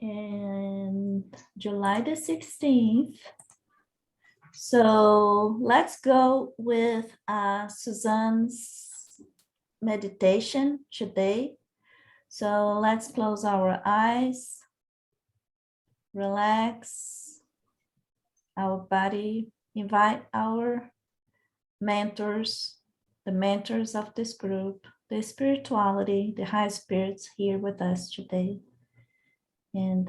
and July the 16th. So let's go with Suzanne's meditation today. So let's close our eyes, relax our body, invite our mentors, the mentors of this group, the spirituality, the high spirits here with us today. And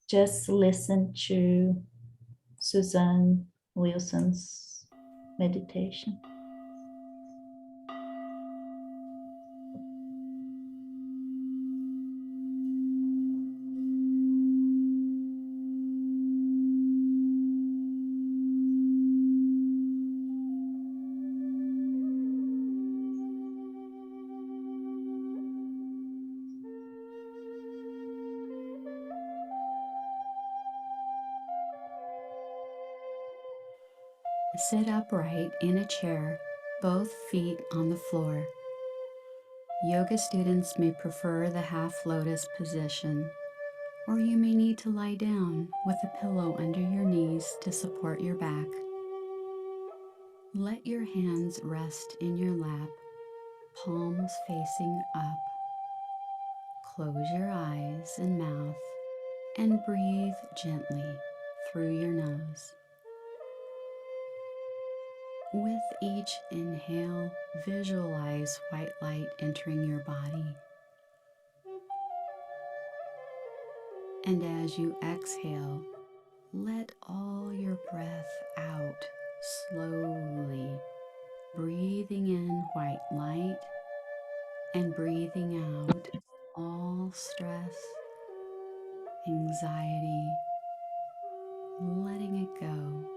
just listen to Suzanne Wilson's meditation. Sit upright in a chair, both feet on the floor. Yoga students may prefer the half lotus position, or you may need to lie down with a pillow under your knees to support your back. Let your hands rest in your lap, palms facing up. Close your eyes and mouth and breathe gently through your nose. With each inhale, visualize white light entering your body. And as you exhale, let all your breath out slowly, breathing in white light and breathing out all stress, anxiety, letting it go.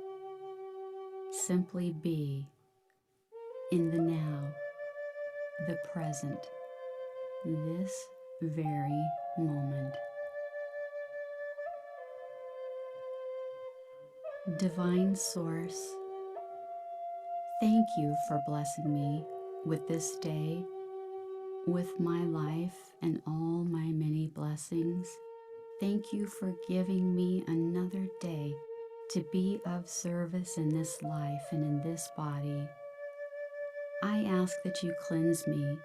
Simply be in the now, the present, this very moment. Divine Source, thank you for blessing me with this day, with my life and all my many blessings. Thank you for giving me another day to be of service in this life and in this body. I ask that you cleanse me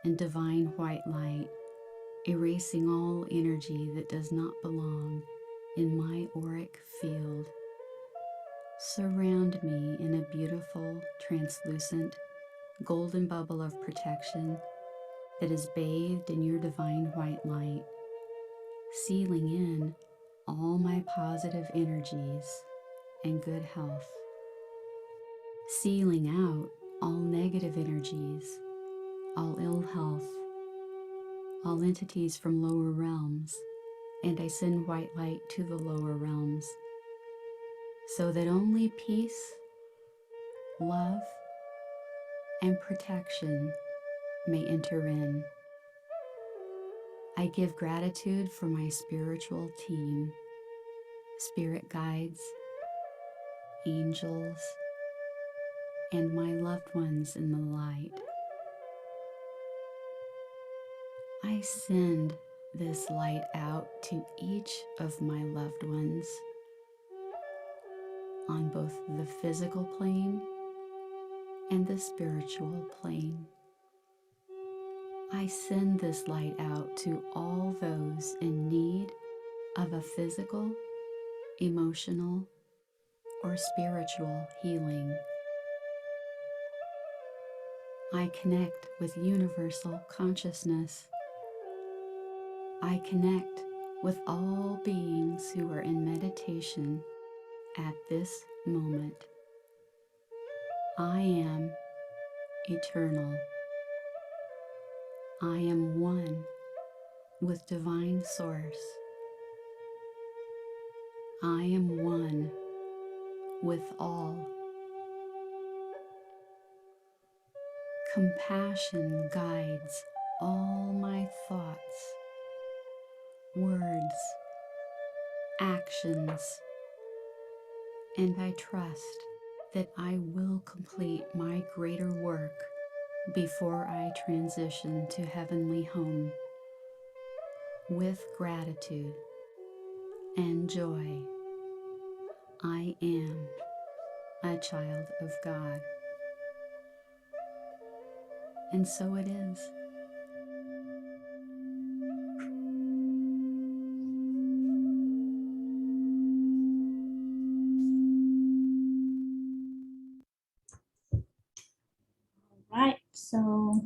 in divine white light, erasing all energy that does not belong in my auric field. Surround me in a beautiful, translucent, golden bubble of protection that is bathed in your divine white light, sealing in all my positive energies and good health, sealing out all negative energies, all ill health, all entities from lower realms, and I send white light to the lower realms, so that only peace, love, and protection may enter in. I give gratitude for my spiritual team, spirit guides, angels, and my loved ones in the light. I send this light out to each of my loved ones on both the physical plane and the spiritual plane. I send this light out to all those in need of a physical, emotional, or spiritual healing. I connect with universal consciousness. I connect with all beings who are in meditation at this moment. I am eternal. I am one with Divine Source. I am one with all. Compassion guides all my thoughts, words, actions, and I trust that I will complete my greater work before I transition to heavenly home. with gratitude and joy. I am a child of God. And so it is. Right, so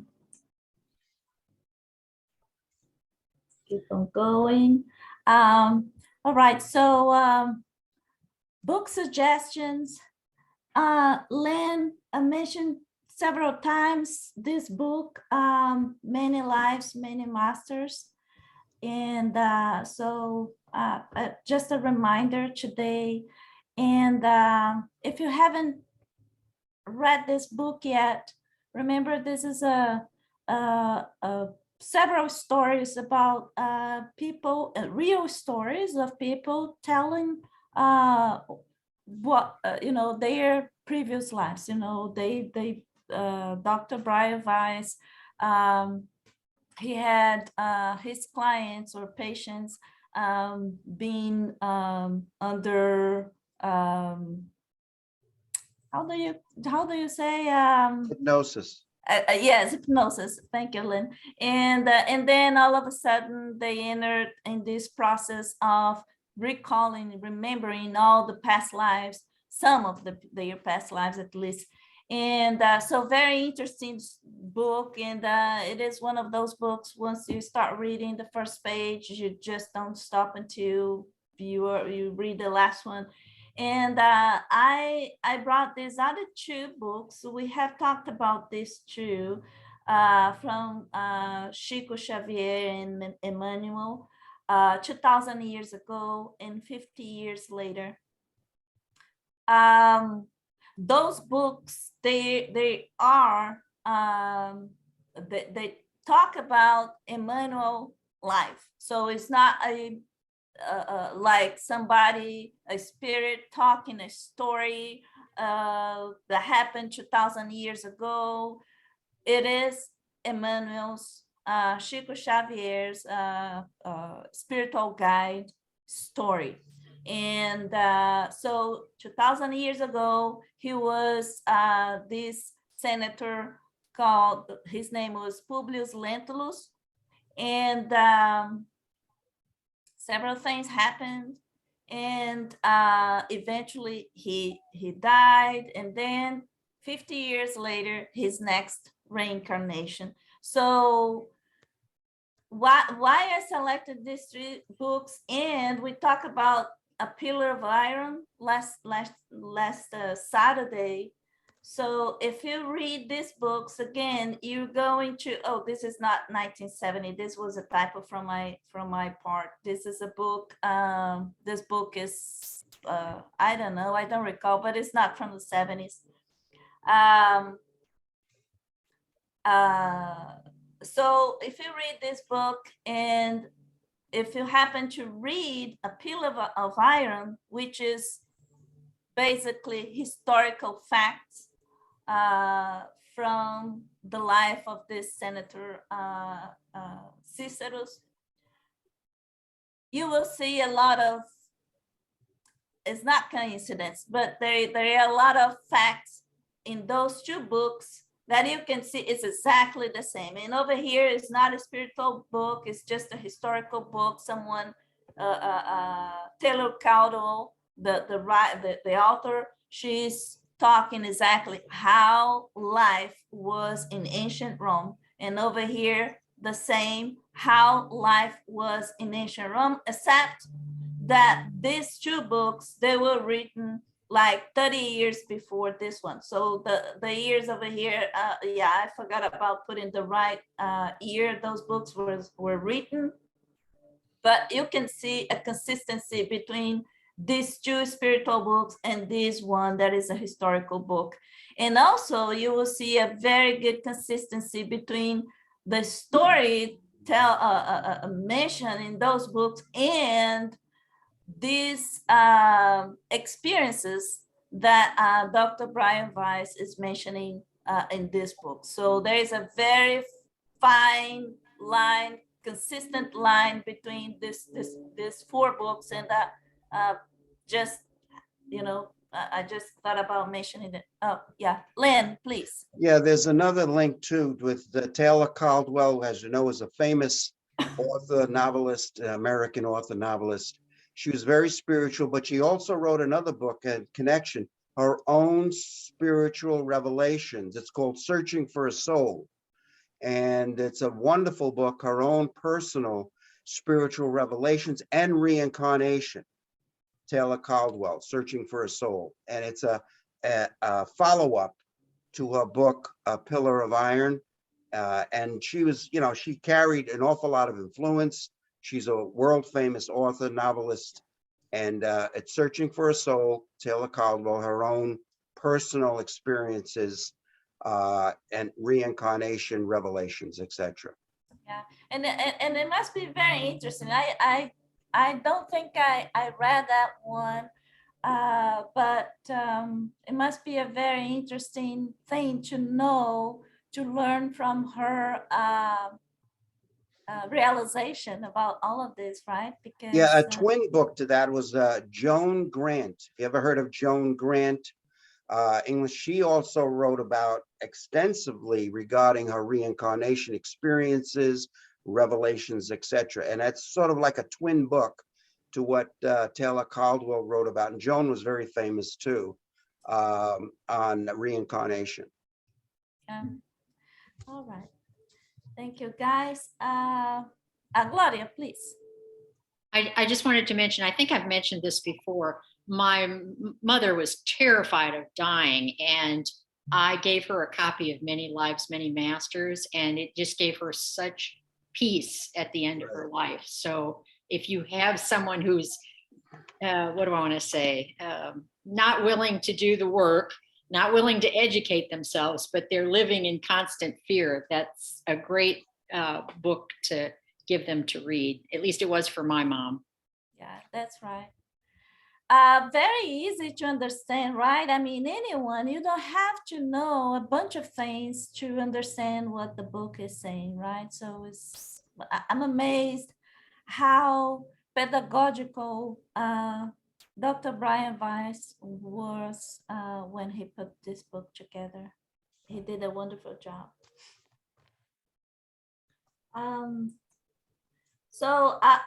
keep on going. All right, so book suggestions. Lynn mentioned several times this book, Many Lives, Many Masters. And so just a reminder today. And if you haven't read this book yet, remember this is a several stories about people, real stories of people telling what their previous lives. Dr. Brian Weiss, he had his clients or patients being under how do you say Hypnosis. yes, hypnosis. Thank you, Lynn. And then all of a sudden they entered in this process of recalling, remembering all the past lives, some of their past lives at least. And so very interesting book. And it is one of those books, once you start reading the first page, you just don't stop until you read the last one. And I brought these other two books. We have talked about these two from Chico Xavier and Emmanuel, 2,000 years ago and 50 years later. Those books, they talk about Emmanuel life. So it's not like somebody, a spirit talking a story that happened 2,000 years ago. It is Emmanuel's, Chico Xavier's spiritual guide story. And so 2,000 years ago, he was this senator called, his name was Publius Lentulus. And several things happened, and eventually he died, and then 50 years later, his next reincarnation. So why I selected these three books, and we talk about A Pillar of Iron last Saturday. So if you read these books again, you're going to, oh, this is not 1970. This was a typo from my part. This is a book. This book is, I don't know, I don't recall, but it's not from the 70s. So if you read this book, and if you happen to read A Pillar of Iron, which is basically historical facts from the life of this senator Cicero, you will see a lot of, it's not coincidence, but there are a lot of facts in those two books that you can see it's exactly the same. And over here, it's not a spiritual book, it's just a historical book. Someone, Taylor Caldwell, the author, she's talking exactly how life was in ancient Rome. And over here, the same, how life was in ancient Rome, except that these two books, they were written like 30 years before this one. So the years over here, yeah, I forgot about putting the right year those books were written. But you can see a consistency between these two spiritual books and this one that is a historical book. And also you will see a very good consistency between the story mentioned in those books and these experiences that Dr. Brian Weiss is mentioning in this book. So there is a very fine line consistent line between this four books, and just, you know, I just thought about mentioning it. Oh, yeah, Lynn, please. Yeah, there's another link too with Taylor Caldwell, as you know, is a famous author, novelist, American author, novelist. She was very spiritual, but she also wrote another book in connection, her own spiritual revelations. It's called Searching for a Soul. And it's a wonderful book, her own personal spiritual revelations and reincarnation. Taylor Caldwell, Searching for a Soul. And it's a follow-up to her book, A Pillar of Iron. And she was, you know, she carried an awful lot of influence. She's a world famous author, novelist, and it's Searching for a Soul, Taylor Caldwell, her own personal experiences and reincarnation, revelations, etc. Yeah, and it must be very interesting. I don't think I read that one, but it must be a very interesting thing to know, to learn from her realization about all of this, right? Because Yeah, a twin book to that was Joan Grant. You ever heard of Joan Grant? English. She also wrote about extensively regarding her reincarnation experiences, revelations, etc. And that's sort of like a twin book to what Taylor Caldwell wrote about. And Joan was very famous too on reincarnation. yeah. All right. Thank you, guys. Gloria, please. I just wanted to mention, I think I've mentioned this before. My mother was terrified of dying, and I gave her a copy of Many Lives, Many Masters, and it just gave her such peace at the end of her life. So if you have someone who's, what do I want to say, not willing to do the work, not willing to educate themselves, but they're living in constant fear, that's a great book to give them to read. At least it was for my mom. Yeah, that's right. Very easy to understand, right? I mean, anyone, you don't have to know a bunch of things to understand what the book is saying, right? So I'm amazed how pedagogical Dr. Brian Weiss was when he put this book together. He did a wonderful job.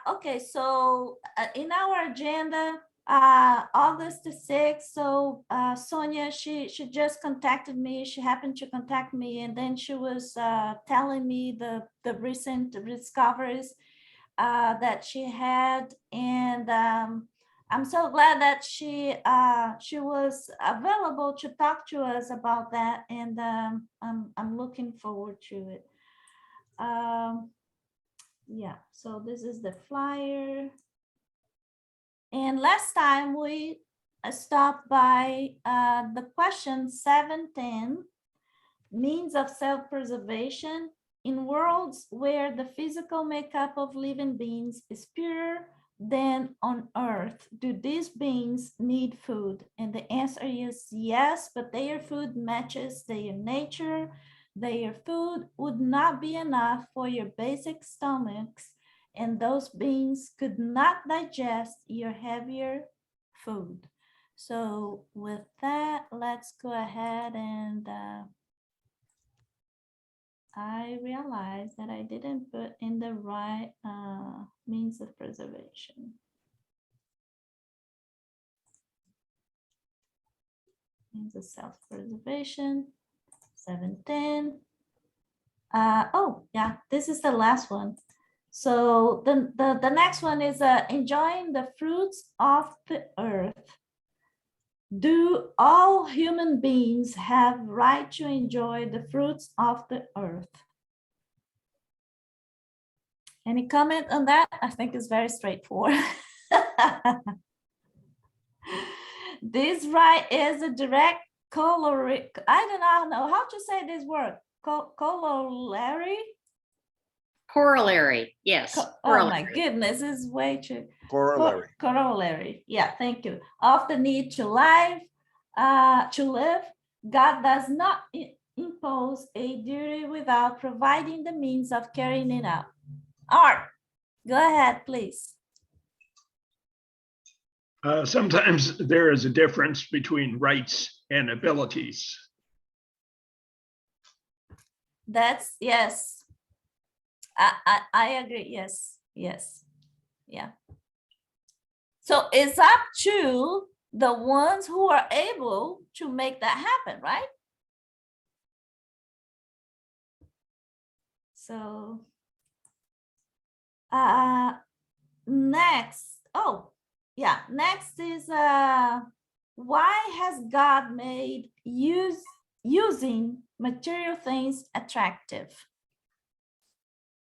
Okay, so in our agenda, August the 6th, so Sonia, she just contacted me. She happened to contact me, and then she was telling me the recent discoveries that she had, and I'm so glad that she was available to talk to us about that, and I'm looking forward to it. Yeah, so this is the flyer. And last time we stopped by the question 710, means of self-preservation in worlds where the physical makeup of living beings is purer than on Earth. Do these beings need food? And the answer is yes, but their food matches their nature. Their food would not be enough for your basic stomachs, and those beings could not digest your heavier food. So with that, let's go ahead and I realized that I didn't put in the right means of preservation. Means of self-preservation, 710. Oh, yeah, this is the last one. So the next one is enjoying the fruits of the earth. Do all human beings have right to enjoy the fruits of the earth? Any comment on that? I think it's very straightforward. This right is a direct corollary. I do not know how to say this word. Corollary? Corollary, yes. Oh my goodness, this is way too. Corollary. Corollary, yeah, thank you. Of the need to live, God does not impose a duty without providing the means of carrying it out. Art, go ahead, please. Sometimes there is a difference between rights and abilities. That's yes. I agree. Yes, yes, yeah. So it's up to the ones who are able to make that happen, right? So next, oh yeah, next is why has God made using material things attractive?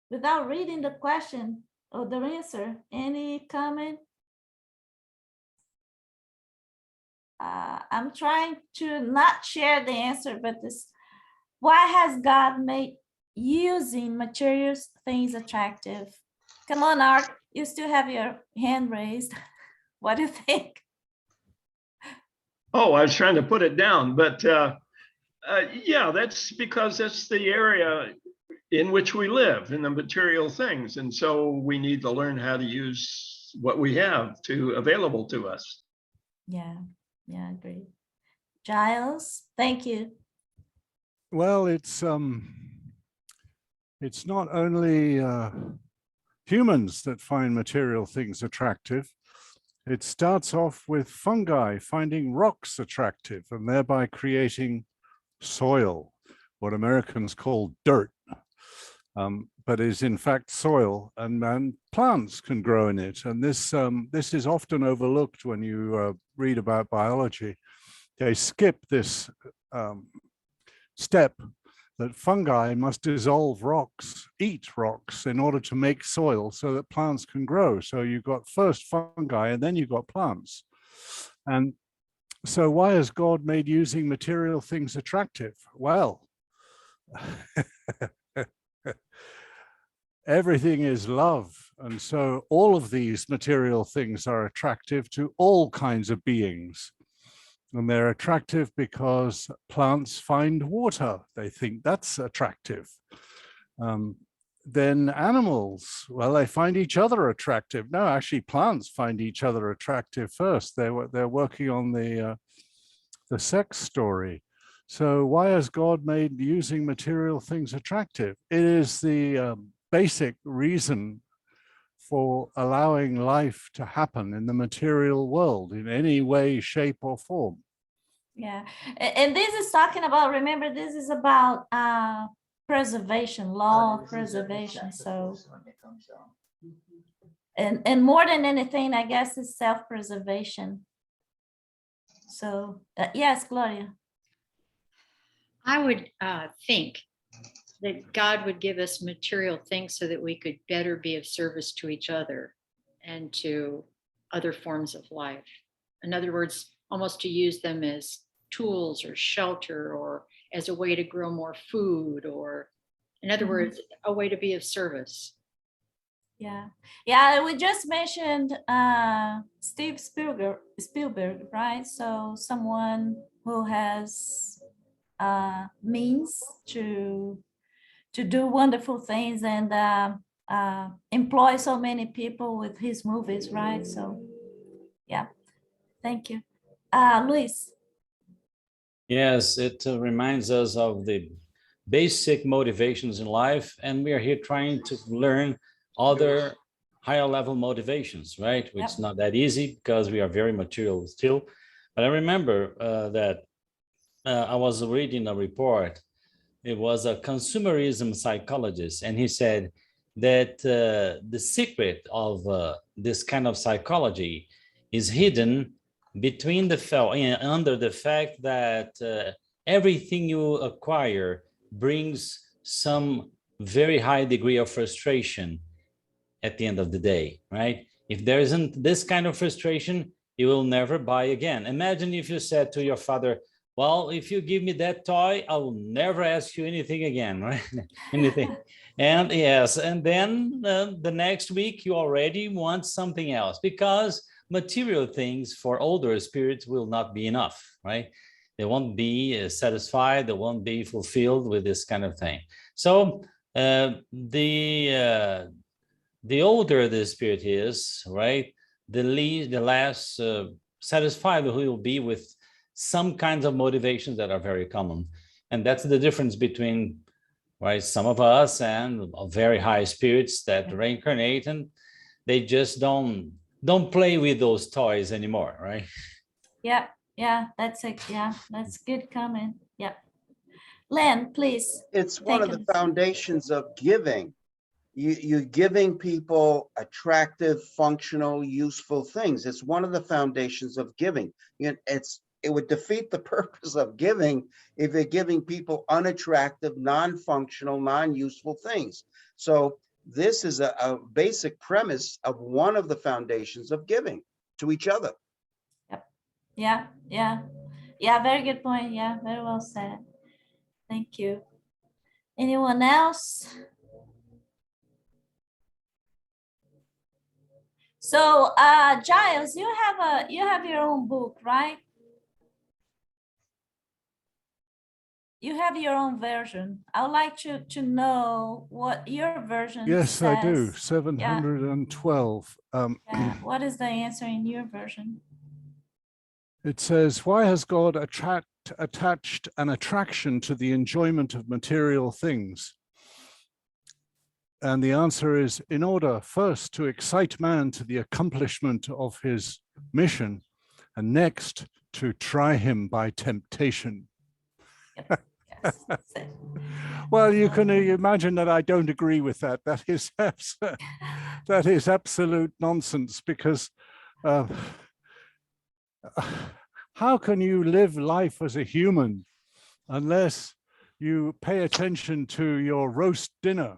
Without reading the question or the answer, any comment? I'm trying to not share the answer, but this, why has God made using materials things attractive? Come on, Art, you still have your hand raised. What do you think? Oh, I was trying to put it down, but yeah, that's because that's the area in which we live, in the material things. And so we need to learn how to use what we have available to us. Yeah, great. Giles, thank you. Well, it's not only humans that find material things attractive. It starts off with fungi finding rocks attractive and thereby creating soil, what Americans call dirt, but is in fact soil, and plants can grow in it. And this is often overlooked when you read about biology. They skip this step that fungi must dissolve rocks, eat rocks in order to make soil so that plants can grow. So you've got first fungi and then you've got plants. And so why has God made using material things attractive? Well, everything is love. And so all of these material things are attractive to all kinds of beings. And they're attractive because plants find water. They think that's attractive. Then animals, well, they find each other attractive. No, actually, plants find each other attractive first. They're working on the sex story. So why has God made using material things attractive? It is the basic reason for allowing life to happen in the material world in any way, shape, or form. Yeah, and this is talking about, remember, this is about preservation, law of preservation. So, and more than anything, I guess, is self-preservation. So, yes, Gloria. I would think that God would give us material things so that we could better be of service to each other and to other forms of life. In other words, almost to use them as tools or shelter or as a way to grow more food, or in other words, a way to be of service. Yeah, yeah. We just mentioned Steve Spielberg, right? So someone who has means to do wonderful things and employ so many people with his movies, right? So, yeah. Thank you, Luis. Yes, it reminds us of the basic motivations in life, and we are here trying to learn other higher level motivations, right? Which is not that easy because we are very material still. But I remember that I was reading a report. It was a consumerism psychologist, and he said that the secret of this kind of psychology is hidden between under the fact that everything you acquire brings some very high degree of frustration at the end of the day, right? If there isn't this kind of frustration, you will never buy again. Imagine if you said to your father, well, if you give me that toy, I will never ask you anything again, right? Anything. And yes, and then the next week you already want something else, because material things for older spirits will not be enough, right? They won't be satisfied, they won't be fulfilled with this kind of thing. So the the older the spirit is, right, the less satisfied he will be with some kinds of motivations that are very common. And that's the difference between, right, some of us and very high spirits that reincarnate, and they just don't play with those toys anymore, right? Yeah, yeah, that's good comment. Yeah. Len, please. It's one Thank of the you. foundations of giving. You're giving people attractive, functional, useful things. It's one of the foundations of giving. It would defeat the purpose of giving if you're giving people unattractive, non-functional, non-useful things. So this is a basic premise of one of the foundations of giving to each other. Yep. Yeah, yeah. Yeah, very good point. Yeah, very well said. Thank you. Anyone else? So, Giles, you have your own book, right? You have your own version. I would like to know what your version Yes, says. I do. 712. Yeah. What is the answer in your version? It says, why has God attached an attraction to the enjoyment of material things? And the answer is, in order first to excite man to the accomplishment of his mission, and next to try him by temptation. Yep. Yes. Well, you can imagine that I don't agree with that. That is absolute nonsense, because how can you live life as a human unless you pay attention to your roast dinner?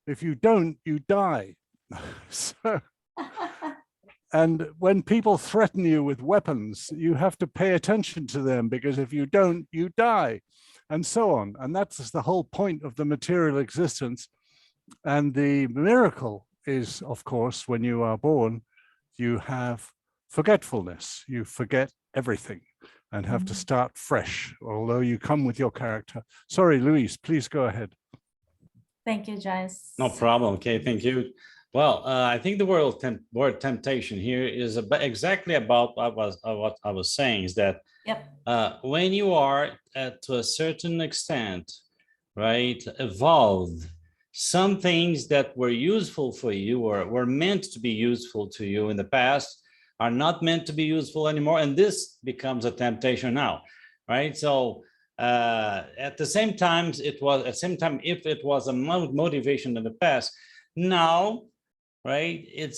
If you don't, you die. So, and when people threaten you with weapons, you have to pay attention to them, because if you don't, you die, and so on. And that's the whole point of the material existence. And the miracle is, of course, when you are born, you have forgetfulness. You forget everything and have to start fresh, although you come with your character. Sorry, Luis, please go ahead. Thank you, Giles. No problem. Okay, thank you. Well, I think the word temptation here is exactly about what I was saying, is that when you are to a certain extent, right, evolved, some things that were useful for you or were meant to be useful to you in the past are not meant to be useful anymore, and this becomes a temptation now, right? So at the same time, if it was a motivation in the past, now, right, it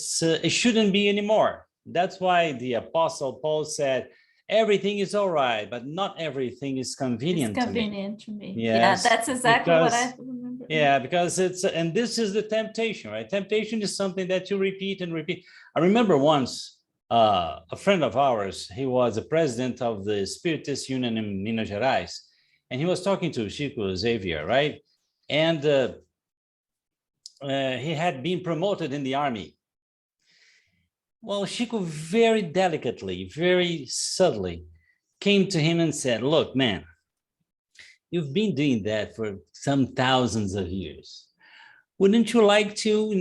shouldn't be anymore. That's why the Apostle Paul said, everything is all right, but not everything is convenient. It's convenient to me. Yes, yeah, that's exactly what I remember. Yeah, because and this is the temptation, right? Temptation is something that you repeat and repeat. I remember once a friend of ours, he was the president of the Spiritist Union in Minas Gerais, and he was talking to Chico Xavier, right? And he had been promoted in the army. Well, Chico very delicately, very subtly came to him and said, look, man, you've been doing that for some thousands of years. Wouldn't you like to,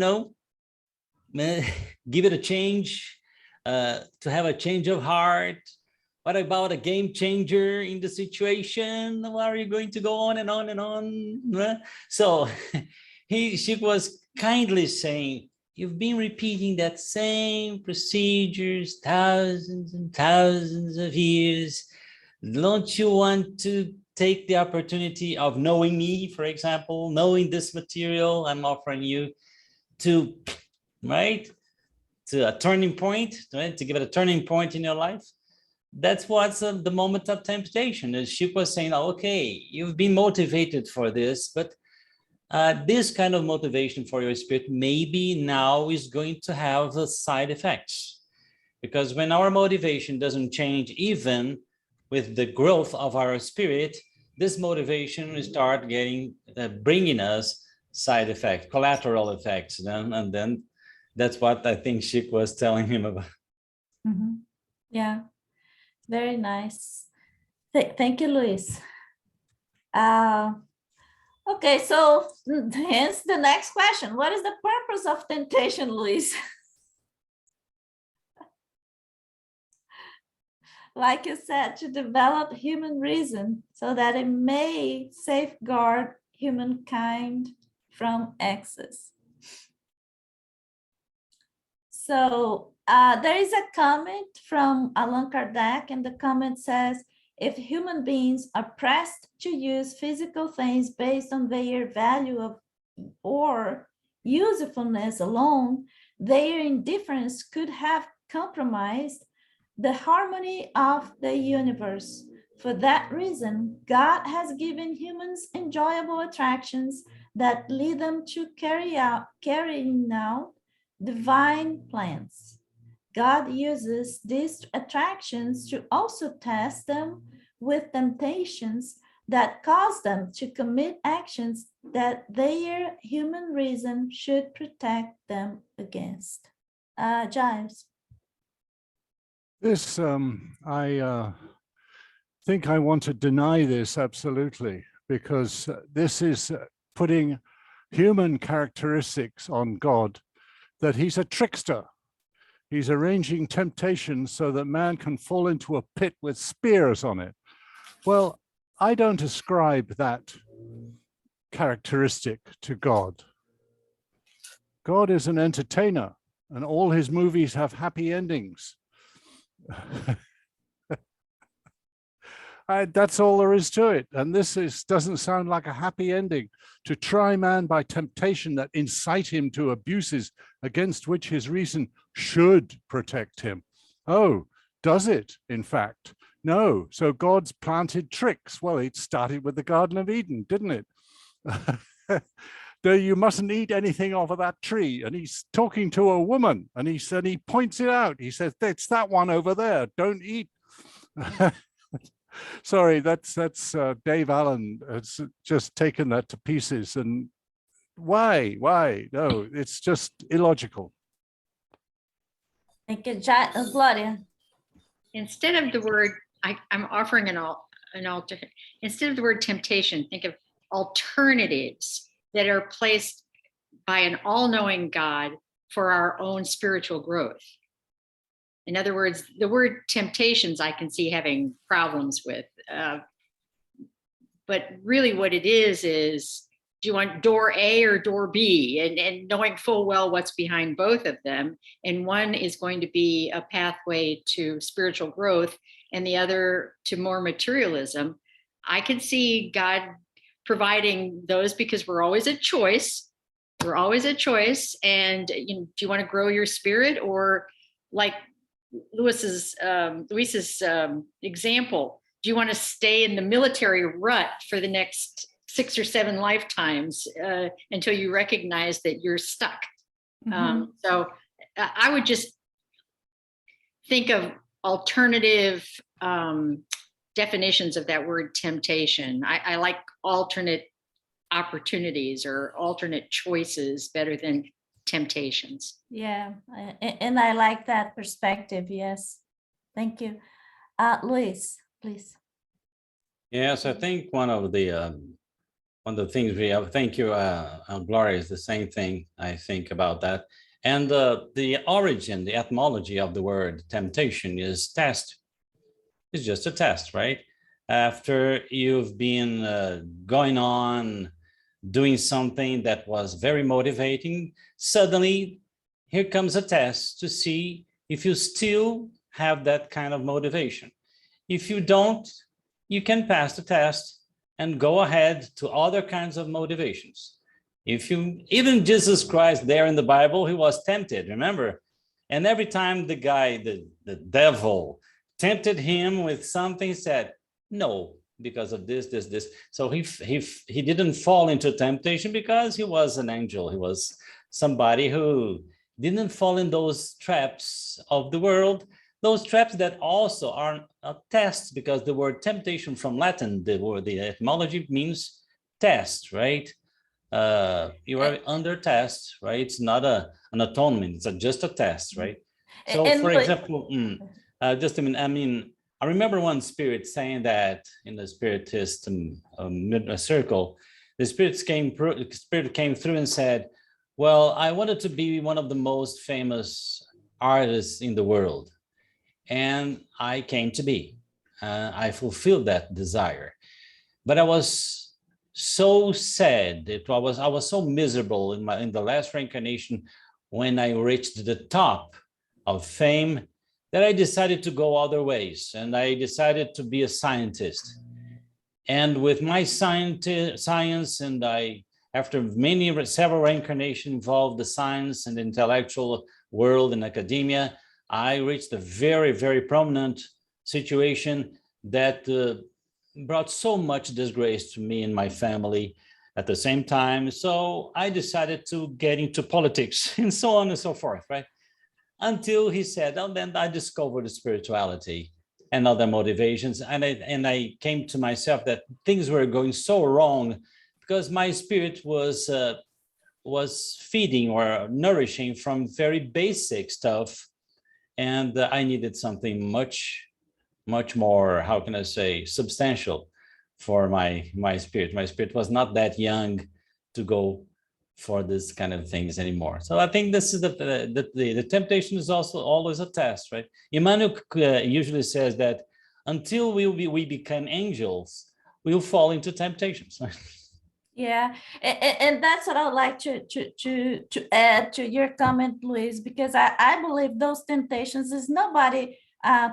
give it a change, to have a change of heart? What about a game changer in the situation? Why are you going to go on and on and on? So she was kindly saying, you've been repeating that same procedures thousands and thousands of years. Don't you want to take the opportunity of knowing me, for example, knowing this material I'm offering you to, right, to a turning point, right, to give it a turning point in your life? That's what's the moment of temptation. As she was saying, okay, you've been motivated for this, but this kind of motivation for your spirit maybe now is going to have side effects. Because when our motivation doesn't change, even with the growth of our spirit, this motivation will start bringing us side effects, collateral effects. And then that's what I think Chic was telling him about. Mm-hmm. Yeah, very nice. Thank you, Luis. Okay, so hence the next question. What is the purpose of temptation, Luis? Like you said, to develop human reason so that it may safeguard humankind from excess. So there is a comment from Allan Kardec, and the comment says, if human beings are pressed to use physical things based on their value of or usefulness alone, their indifference could have compromised the harmony of the universe. For that reason, God has given humans enjoyable attractions that lead them to carrying out divine plans. God uses these attractions to also test them with temptations that cause them to commit actions that their human reason should protect them against. Giles. This, I think I want to deny this absolutely, because this is putting human characteristics on God, that he's a trickster. He's arranging temptations so that man can fall into a pit with spears on it. Well, I don't ascribe that characteristic to God. God is an entertainer, and all his movies have happy endings. That's all there is to it. And this doesn't sound like a happy ending. To try man by temptation that incite him to abuses against which his reason should protect him. Oh, does it, in fact? No. So God's planted tricks. Well, it started with the Garden of Eden, didn't it? You mustn't eat anything off of that tree. And he's talking to a woman, and he said, he points it out. He says, it's that one over there. Don't eat. Sorry, that's Dave Allan has just taken that to pieces. And why? No, it's just illogical. Thank you, Gloria. Instead of the word, I'm offering an alternate. Instead of the word temptation, think of alternatives that are placed by an all-knowing God for our own spiritual growth. In other words, the word temptations I can see having problems with, but really what it is do you want door A or door B, and knowing full well what's behind both of them. And one is going to be a pathway to spiritual growth and the other to more materialism. I can see God providing those because we're always a choice. We're always a choice. And do you want to grow your spirit, or like Luis's example, do you want to stay in the military rut for the next 6 or 7 lifetimes until you recognize that you're stuck? Mm-hmm. So I would just think of alternative definitions of that word temptation. I like alternate opportunities or alternate choices better than temptations. Yeah, and I like that perspective. Yes, thank you. Luis, please. Yes, I think one of the things we have, thank you, Gloria, is the same thing I think about that. And the origin, the etymology of the word temptation is test. It's just a test, right? After you've been going on doing something that was very motivating, suddenly here comes a test to see if you still have that kind of motivation. If you don't, you can pass the test and go ahead to other kinds of motivations. Even Jesus Christ there in the Bible, he was tempted, remember? And every time the guy, the devil, tempted him with something, he said, no, because of this. So he didn't fall into temptation because he was an angel. He was somebody who didn't fall in those traps of the world, those traps that also are a test, because the word temptation from Latin, the etymology means test, right? You are under test, right? It's not an atonement, it's just a test, right? So for example, I remember one spirit saying that in the spiritist circle, the spirit came through and said, well, I wanted to be one of the most famous artists in the world. And I came to be. I fulfilled that desire. But I was so sad. I was so miserable in the last reincarnation when I reached the top of fame that I decided to go other ways. And I decided to be a scientist. And with my science, and after several reincarnations involved the science and the intellectual world and academia, I reached a very, very prominent situation that brought so much disgrace to me and my family at the same time. So I decided to get into politics and so on and so forth, right? Until he said, oh, then I discovered spirituality and other motivations. And I came to myself that things were going so wrong because my spirit was feeding or nourishing from very basic stuff. And I needed something much more, how can I say, substantial for my spirit. My spirit was not that young to go for this kind of things anymore. So I think this is the temptation is also always a test, right? Emmanuel usually says that until we become angels, we'll fall into temptations. Yeah, and that's what I would like to add to your comment, Luis, because I believe those temptations is nobody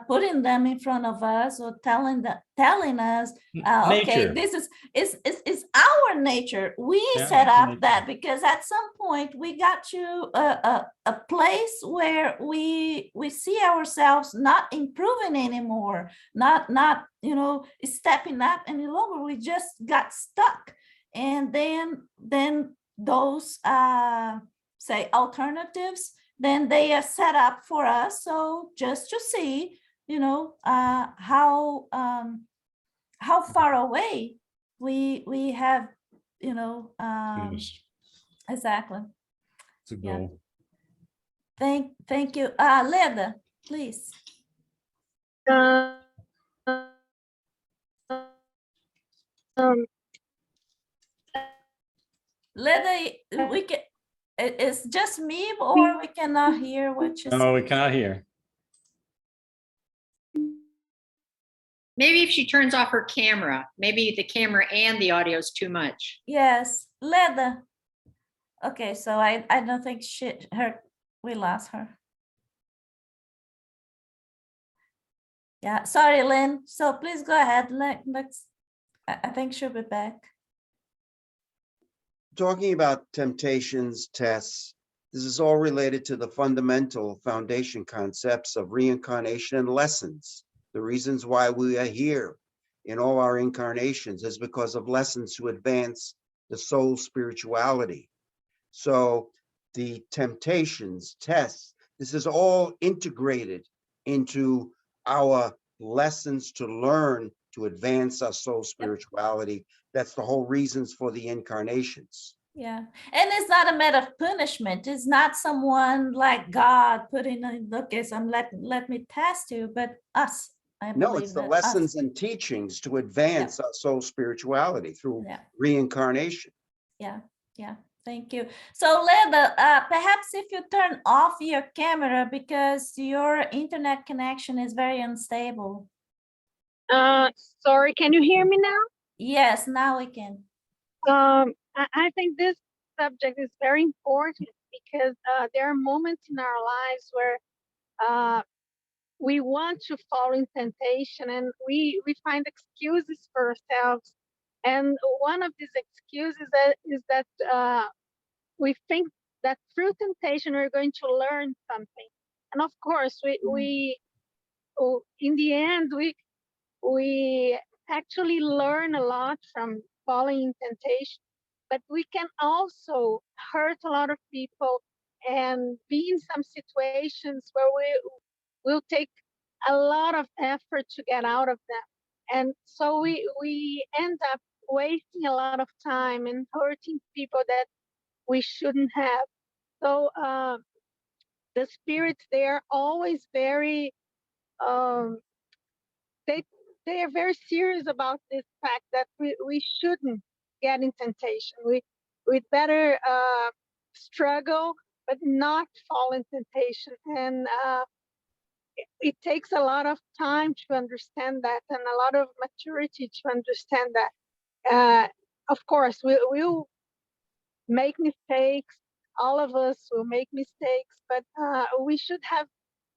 putting them in front of us or telling us, okay, this is our nature. We set up that because at some point we got to a place where we see ourselves not improving anymore, not stepping up any longer. We just got stuck. And then those say alternatives, then they are set up for us. So just to see, how far away we have, exactly. To go. Yeah. Thank you, Leda, please. Leda, we can. It's just me, or we cannot hear what you say. No, we cannot hear. Maybe if she turns off her camera, maybe the camera and the audio is too much. Yes, Leda. Okay, so I don't think we lost her. Yeah, sorry, Lynn. So please go ahead. I think she'll be back. Talking about temptations, tests, this is all related to the fundamental foundation concepts of reincarnation and lessons. The reasons why we are here in all our incarnations is because of lessons to advance the soul's spirituality. So the temptations, tests, this is all integrated into our lessons to learn to advance our soul spirituality. That's the whole reasons for the incarnations. Yeah, and it's not a matter of punishment. It's not someone like God putting in, okay, so let me test you, but us. No, it's the lessons and teachings to advance our soul spirituality through reincarnation. Yeah. Thank you. So Leda, perhaps if you turn off your camera because your internet connection is very unstable. Sorry, can you hear me now? Yes, now we can. I think this subject is very important because there are moments in our lives where we want to fall in temptation and we find excuses for ourselves. And one of these excuses is that we think that through temptation we're going to learn something. And of course, we in the end, we actually learn a lot from falling in temptation, but we can also hurt a lot of people and be in some situations where will take a lot of effort to get out of them. And so we end up wasting a lot of time and hurting people that we shouldn't have. So the spirits, they are always very, they are very serious about this fact that we shouldn't get in temptation. We'd better struggle, but not fall in temptation. And it takes a lot of time to understand that, and a lot of maturity to understand that. Of course, we'll make mistakes. All of us will make mistakes, but we should have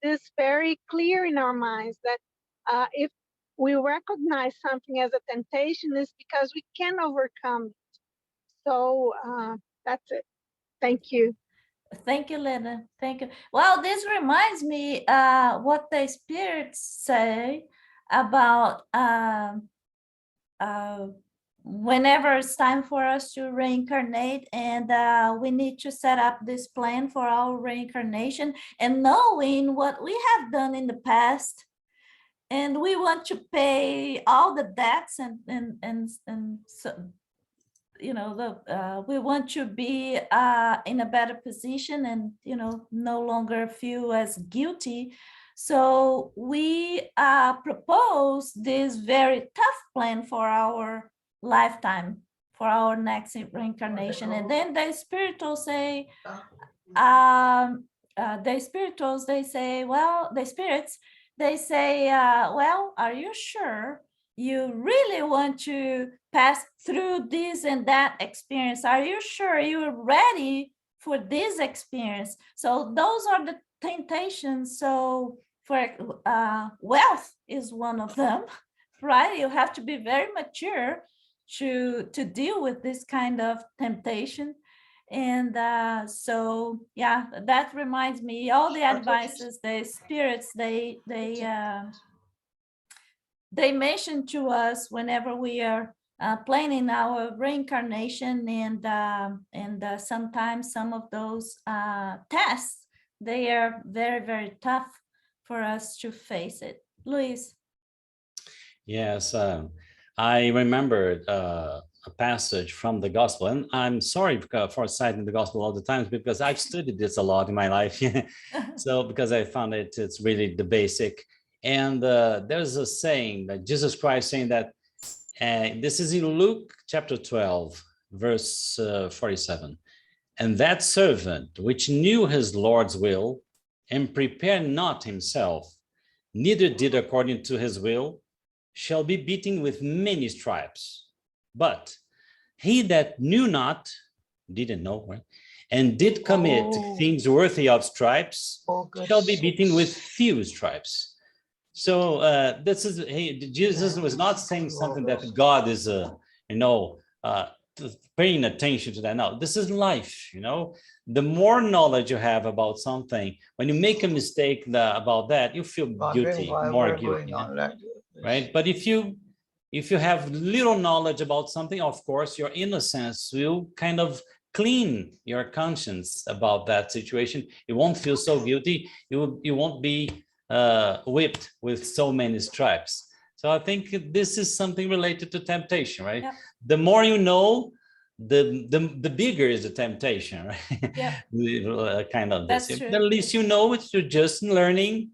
this very clear in our minds that if we recognize something as a temptation, it's because we can overcome it. So that's it. Thank you. Thank you, Lena. Thank you. Well, this reminds me what the spirits say about whenever it's time for us to reincarnate, and we need to set up this plan for our reincarnation, and knowing what we have done in the past, and we want to pay all the debts, and so, you know, we want to be in a better position, and, you know, no longer feel as guilty. So we propose this very tough plan for our lifetime, for our next reincarnation. And then the spirituals say, they say, well, the spirits, they say, well, are you sure you really want to pass through this and that experience? Are you sure you're ready for this experience? So those are the temptations. So for wealth is one of them, right? You have to be very mature to deal with this kind of temptation. And so, yeah, that reminds me, all the advices, the spirits, they mention to us whenever we are planning our reincarnation, and sometimes some of those tests, they are very, very tough for us to face it. Luis. Yes, I remembered a passage from the gospel, and I'm sorry for citing the gospel all the time, because I've studied this a lot in my life. So because I found it's really the basic. And there's a saying that Jesus Christ saying that, this is in Luke chapter 12, verse 47. And that servant which knew his Lord's will and prepared not himself, neither did according to his will, shall be beaten with many stripes. But he that knew not, didn't know, right, and did commit things worthy of stripes, shall be beaten with few stripes. So this is, Jesus was not saying something that God is, paying attention to that. No, this is life, The more knowledge you have about something, when you make a mistake about that, you feel guilty, more guilty, right? But if you have little knowledge about something, of course, your innocence will kind of clean your conscience about that situation. You won't feel so guilty. You won't be whipped with so many stripes. So I think this is something related to temptation, right? Yep. The more you know, the bigger is the temptation, right? Yeah. Kind of this. The least you know, it's you're just learning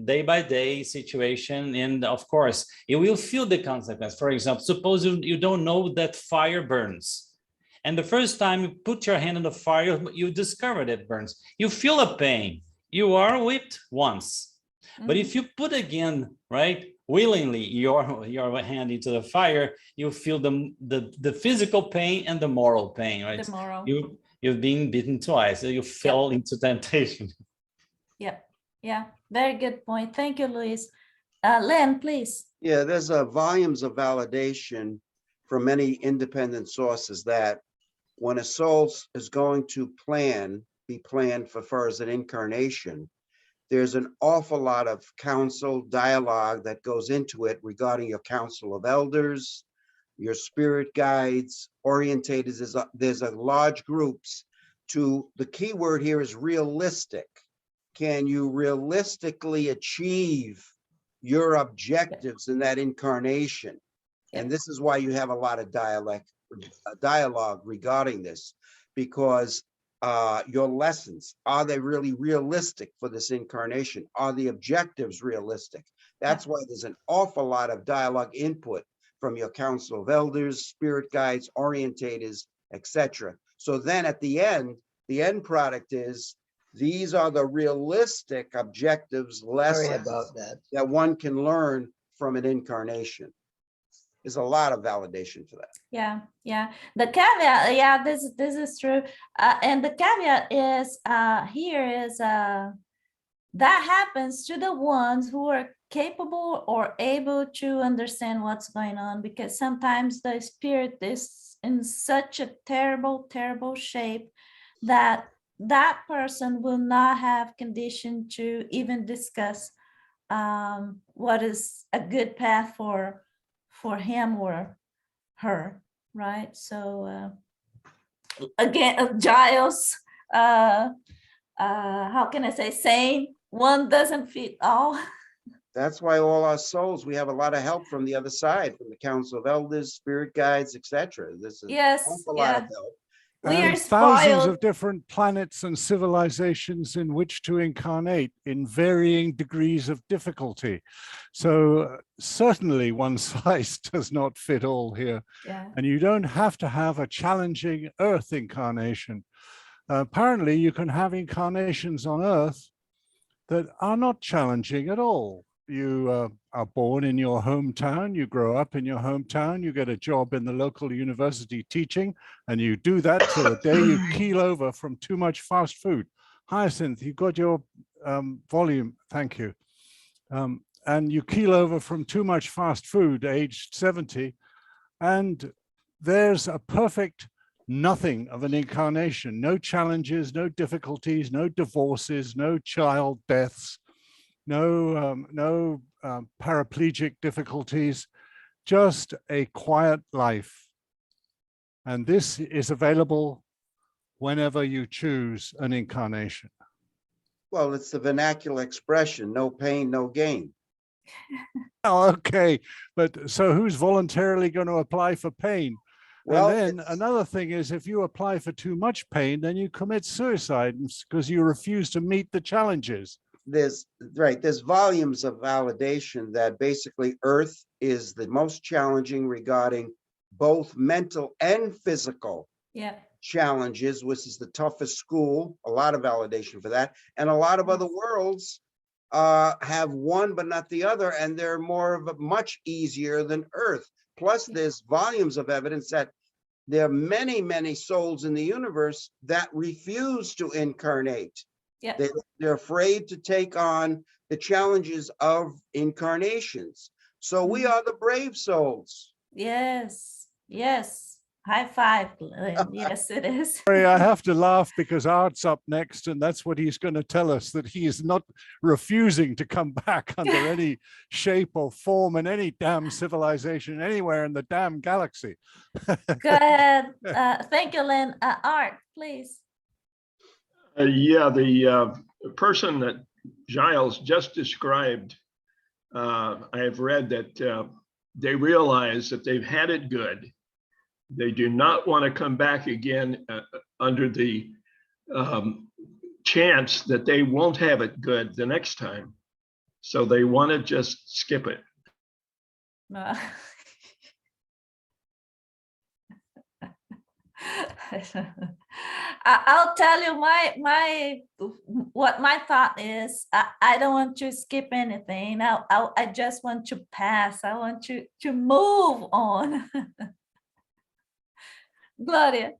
day by day situation, and of course you will feel the consequence. For example, suppose you don't know that fire burns, and the first time you put your hand on the fire, you discover that it burns. You feel a pain. You are whipped once. But if you put again, right, willingly your hand into the fire, you feel the physical pain and the moral pain, right? The moral. You've been beaten twice. So you fell into temptation. Yeah, very good point. Thank you, Luis. Len, please. Yeah, there's volumes of validation from many independent sources that when a soul is going to be planned for as an incarnation, there's an awful lot of counsel, dialogue that goes into it regarding your council of elders, your spirit guides, orientators. There's a large groups the key word here is realistic. Can you realistically achieve your objectives in that incarnation? And this is why you have a lot of dialogue regarding this, because your lessons, are they really realistic for this incarnation? Are the objectives realistic? That's why there's an awful lot of dialogue input from your council of elders, spirit guides, orientators, etc. So then at the end product is, these are the realistic objectives, Sorry lessons about that. that one can learn from an incarnation. There's a lot of validation for that. Yeah, yeah. The caveat, yeah, this is true. And the caveat is here is that happens to the ones who are capable or able to understand what's going on, because sometimes the spirit is in such a terrible, terrible shape that that person will not have condition to even discuss what is a good path for him or her, right? So again, Giles, how can I say, saying one doesn't fit all. That's why all our souls, we have a lot of help from the other side, from the council of elders, spirit guides, etc. This is Yes, a lot of help. we and are thousands spoiled. of different planets and civilizations in which to incarnate in varying degrees of difficulty. So certainly one size does not fit all here. Yeah. And you don't have to have a challenging Earth incarnation. Apparently you can have incarnations on Earth that are not challenging at all. You are born in your hometown, you grow up in your hometown, you get a job in the local university teaching, and you do that till the day you keel over from too much fast food. Hyacinth, you got your volume, thank you. And you keel over from too much fast food, aged 70, and there's a perfect nothing of an incarnation, no challenges, no difficulties, no divorces, no child deaths, no paraplegic difficulties, just a quiet life. And this is available whenever you choose an incarnation. Well, it's the vernacular expression, no pain, no gain. Oh, okay, but so who's voluntarily going to apply for pain? Well, and then another thing is, if you apply for too much pain, then you commit suicide because you refuse to meet the challenges. there's volumes of validation that basically Earth is the most challenging regarding both mental and physical challenges, which is the toughest school, a lot of validation for that. And a lot of other worlds have one but not the other, and they're much easier than Earth. Plus there's volumes of evidence that there are many, many souls in the universe that refuse to incarnate. They're afraid to take on the challenges of incarnations. So we are the brave souls. Yes, yes. High five, Lynn. Yes, it is. Sorry, I have to laugh because Art's up next, and that's what he's going to tell us, that he is not refusing to come back under any shape or form in any damn civilization anywhere in the damn galaxy. Go ahead. Thank you, Lynn. Art, please. Yeah, the person that Giles just described, I have read that they realize that they've had it good. They do not want to come back again under the chance that they won't have it good the next time. So they want to just skip it. I'll tell you what my thought is. I don't want to skip anything. I just want to pass. I want to move on. Gloria.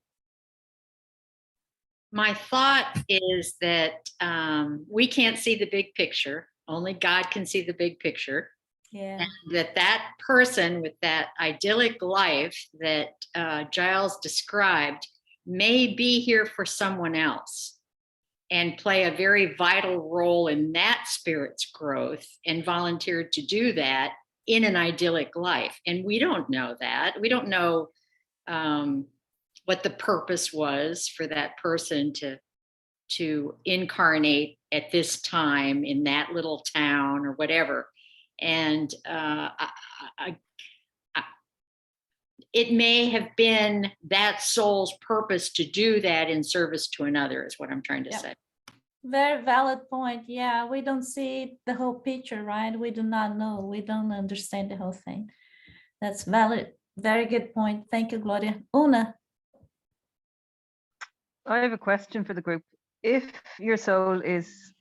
My thought is that we can't see the big picture. Only God can see the big picture. Yeah. And that person with that idyllic life that Giles described may be here for someone else and play a very vital role in that spirit's growth and volunteered to do that in an idyllic life. And we don't know that. We don't know what the purpose was for that person to incarnate at this time in that little town or whatever. And it may have been that soul's purpose to do that in service to another, is what I'm trying to say. Very valid point. Yeah, we don't see the whole picture, right? We do not know. We don't understand the whole thing. That's valid. Very good point. Thank you, Gloria. Una. I have a question for the group. If your soul is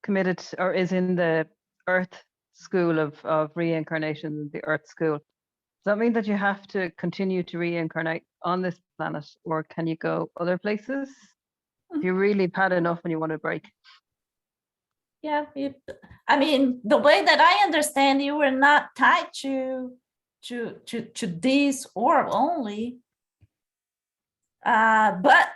committed or is in the Earth school of reincarnation, the Earth school, does that mean that you have to continue to reincarnate on this planet, or can you go other places? If you really had enough and you want to break. Yeah, I mean, the way that I understand, you were not tied to this orb only, but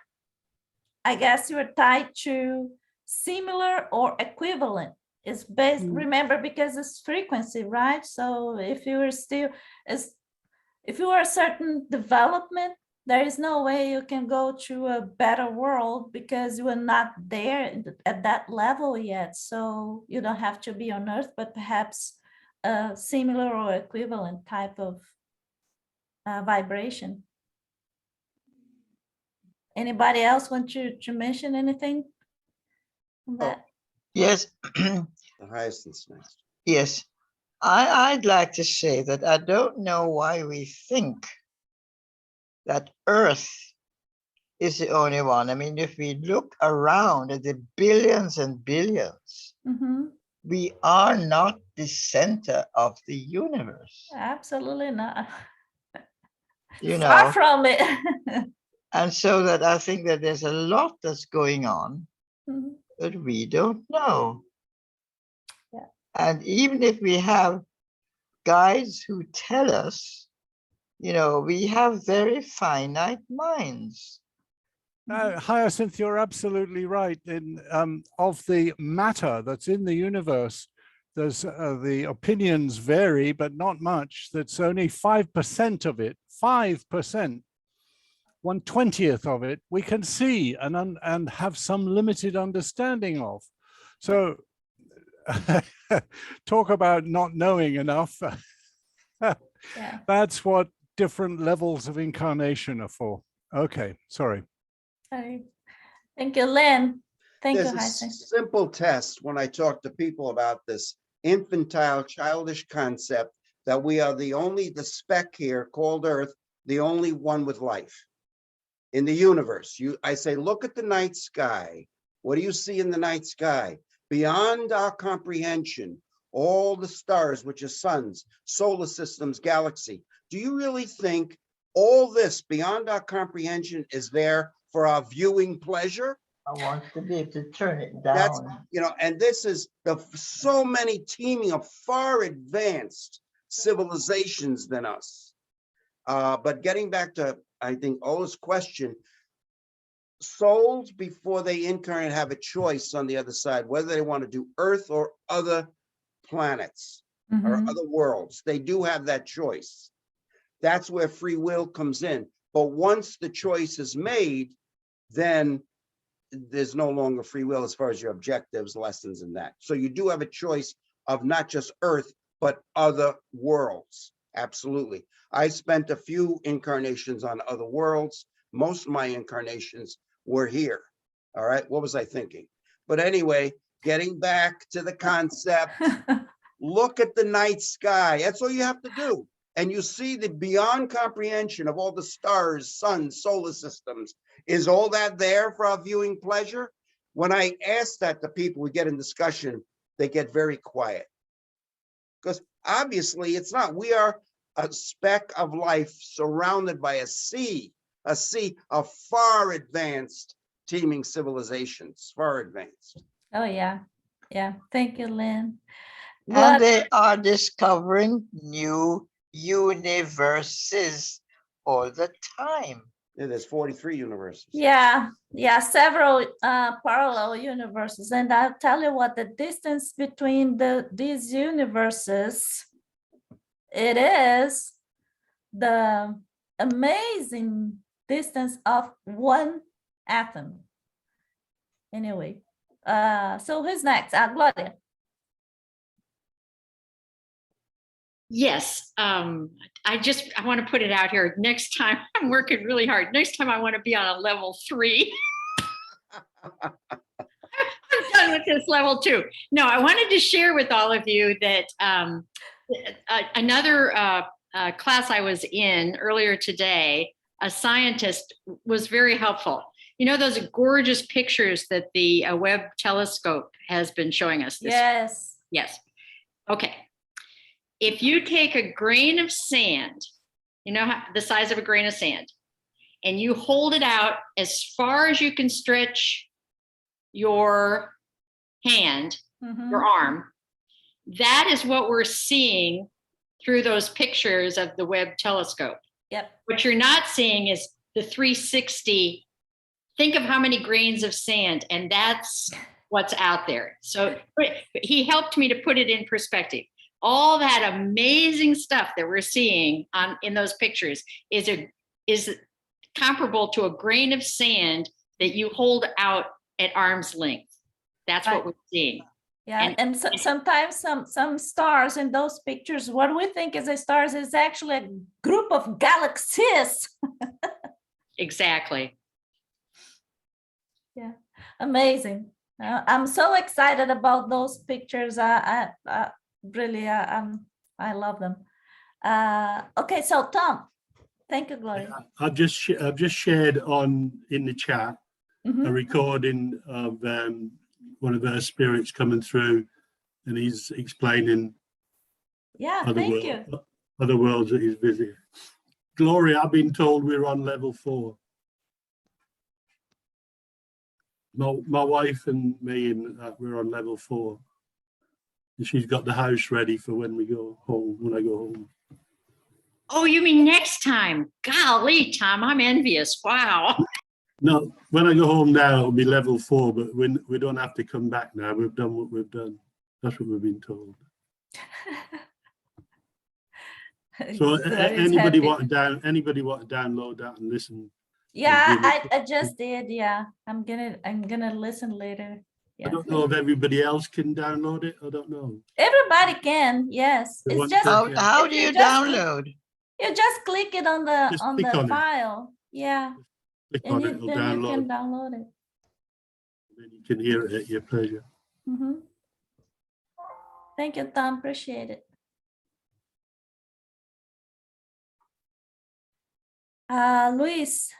I guess you are tied to similar or equivalent. It's based, remember, because it's frequency, right? So if you are still, if you are a certain development, there is no way you can go to a better world because you are not there at that level yet. So you don't have to be on Earth, but perhaps a similar or equivalent type of vibration. Anybody else want to mention anything on that? Yes. The hyacinth's next. Yes. I'd like to say that I don't know why we think that Earth is the only one. I mean, if we look around at the billions and billions, we are not the center of the universe. Absolutely not. You Far know, from it. and so that I think that there's a lot that's going on that we don't know. Yeah. And even if we have guides who tell us, you know, we have very finite minds. Hyacinth, you're absolutely right. In of the matter that's in the universe, there's the opinions vary, but not much. That's only 5% of it. 5%, 1/20th of it, we can see and have some limited understanding of. So, talk about not knowing enough. Yeah. That's what different levels of incarnation are for. Okay, sorry. Sorry. Thank you, Lynn. Thank There's you, a Hyacinth. simple test when I talk to people about this infantile, childish concept that we are the speck here called Earth, the only one with life in the universe. I say, look at the night sky. What do you see in the night sky? Beyond our comprehension, all the stars, which are suns, solar systems, galaxy. Do you really think all this beyond our comprehension is there for our viewing pleasure? I want to be able to turn it That's, down. you know, and this is so many teeming of far advanced civilizations than us. But getting back to, I think, Ola's question, souls before they incarnate have a choice on the other side, whether they want to do Earth or other planets or other worlds. They do have that choice. That's where free will comes in. But once the choice is made, then there's no longer free will as far as your objectives, lessons, and that. So you do have a choice of not just Earth, but other worlds. Absolutely. I spent a few incarnations on other worlds. Most of my incarnations were here. All right. What was I thinking? But anyway, getting back to the concept, look at the night sky. That's all you have to do. And you see the beyond comprehension of all the stars, suns, solar systems. Is all that there for our viewing pleasure? When I ask that to people, we get in discussion, they get very quiet. Because obviously it's not. We are a speck of life surrounded by a sea of far advanced teeming civilizations, far advanced. Oh, yeah. Yeah. Thank you, Lynn. And they are discovering new universes all the time. Yeah, there's 43 universes. Yeah, several parallel universes. And I'll tell you what, the distance between these universes, it is the amazing distance of one atom. Anyway, so who's next? Gloria. Yes, I want to put it out here. Next time, I'm working really hard. Next time I want to be on a level 3. I'm done with this level 2. No, I wanted to share with all of you that another class I was in earlier today, a scientist was very helpful. You know, those gorgeous pictures that the Webb telescope has been showing us. Yes. Yes. Okay. If you take a grain of sand, you know the size of a grain of sand, and you hold it out as far as you can stretch your hand, your arm, that is what we're seeing through those pictures of the Webb telescope. Yep. What you're not seeing is the 360. Think of how many grains of sand, and that's what's out there. So he helped me to put it in perspective. All that amazing stuff that we're seeing in those pictures is comparable to a grain of sand that you hold out at arm's length. That's what we're seeing. Yeah, and sometimes some stars in those pictures, what we think is a stars is actually a group of galaxies. Exactly. Yeah, amazing. I'm so excited about those pictures. I love them. Okay, so Tom, thank you, Gloria. I've just shared in the chat a recording of one of our spirits coming through, and he's explaining other worlds that he's visiting. Gloria, I've been told we're on level 4. My wife and me, and we're on level 4. And she's got the house ready for when we go home, when I go home. Oh, you mean next time? Golly, Tom, I'm envious. Wow. No, when I go home now, it'll be level 4, but we don't have to come back now. We've done what we've done. That's what we've been told. So anybody want to download that and listen? Yeah, I just did. Yeah, I'm gonna listen later. Yeah. I don't know if everybody else can download it. I don't know. Everybody can. Yes, it's just how do you download? You just click it on the file. Yeah. Click on it, it'll download. You can download it. Then you can hear it at your pleasure. Thank you, Tom. Appreciate it. Luis.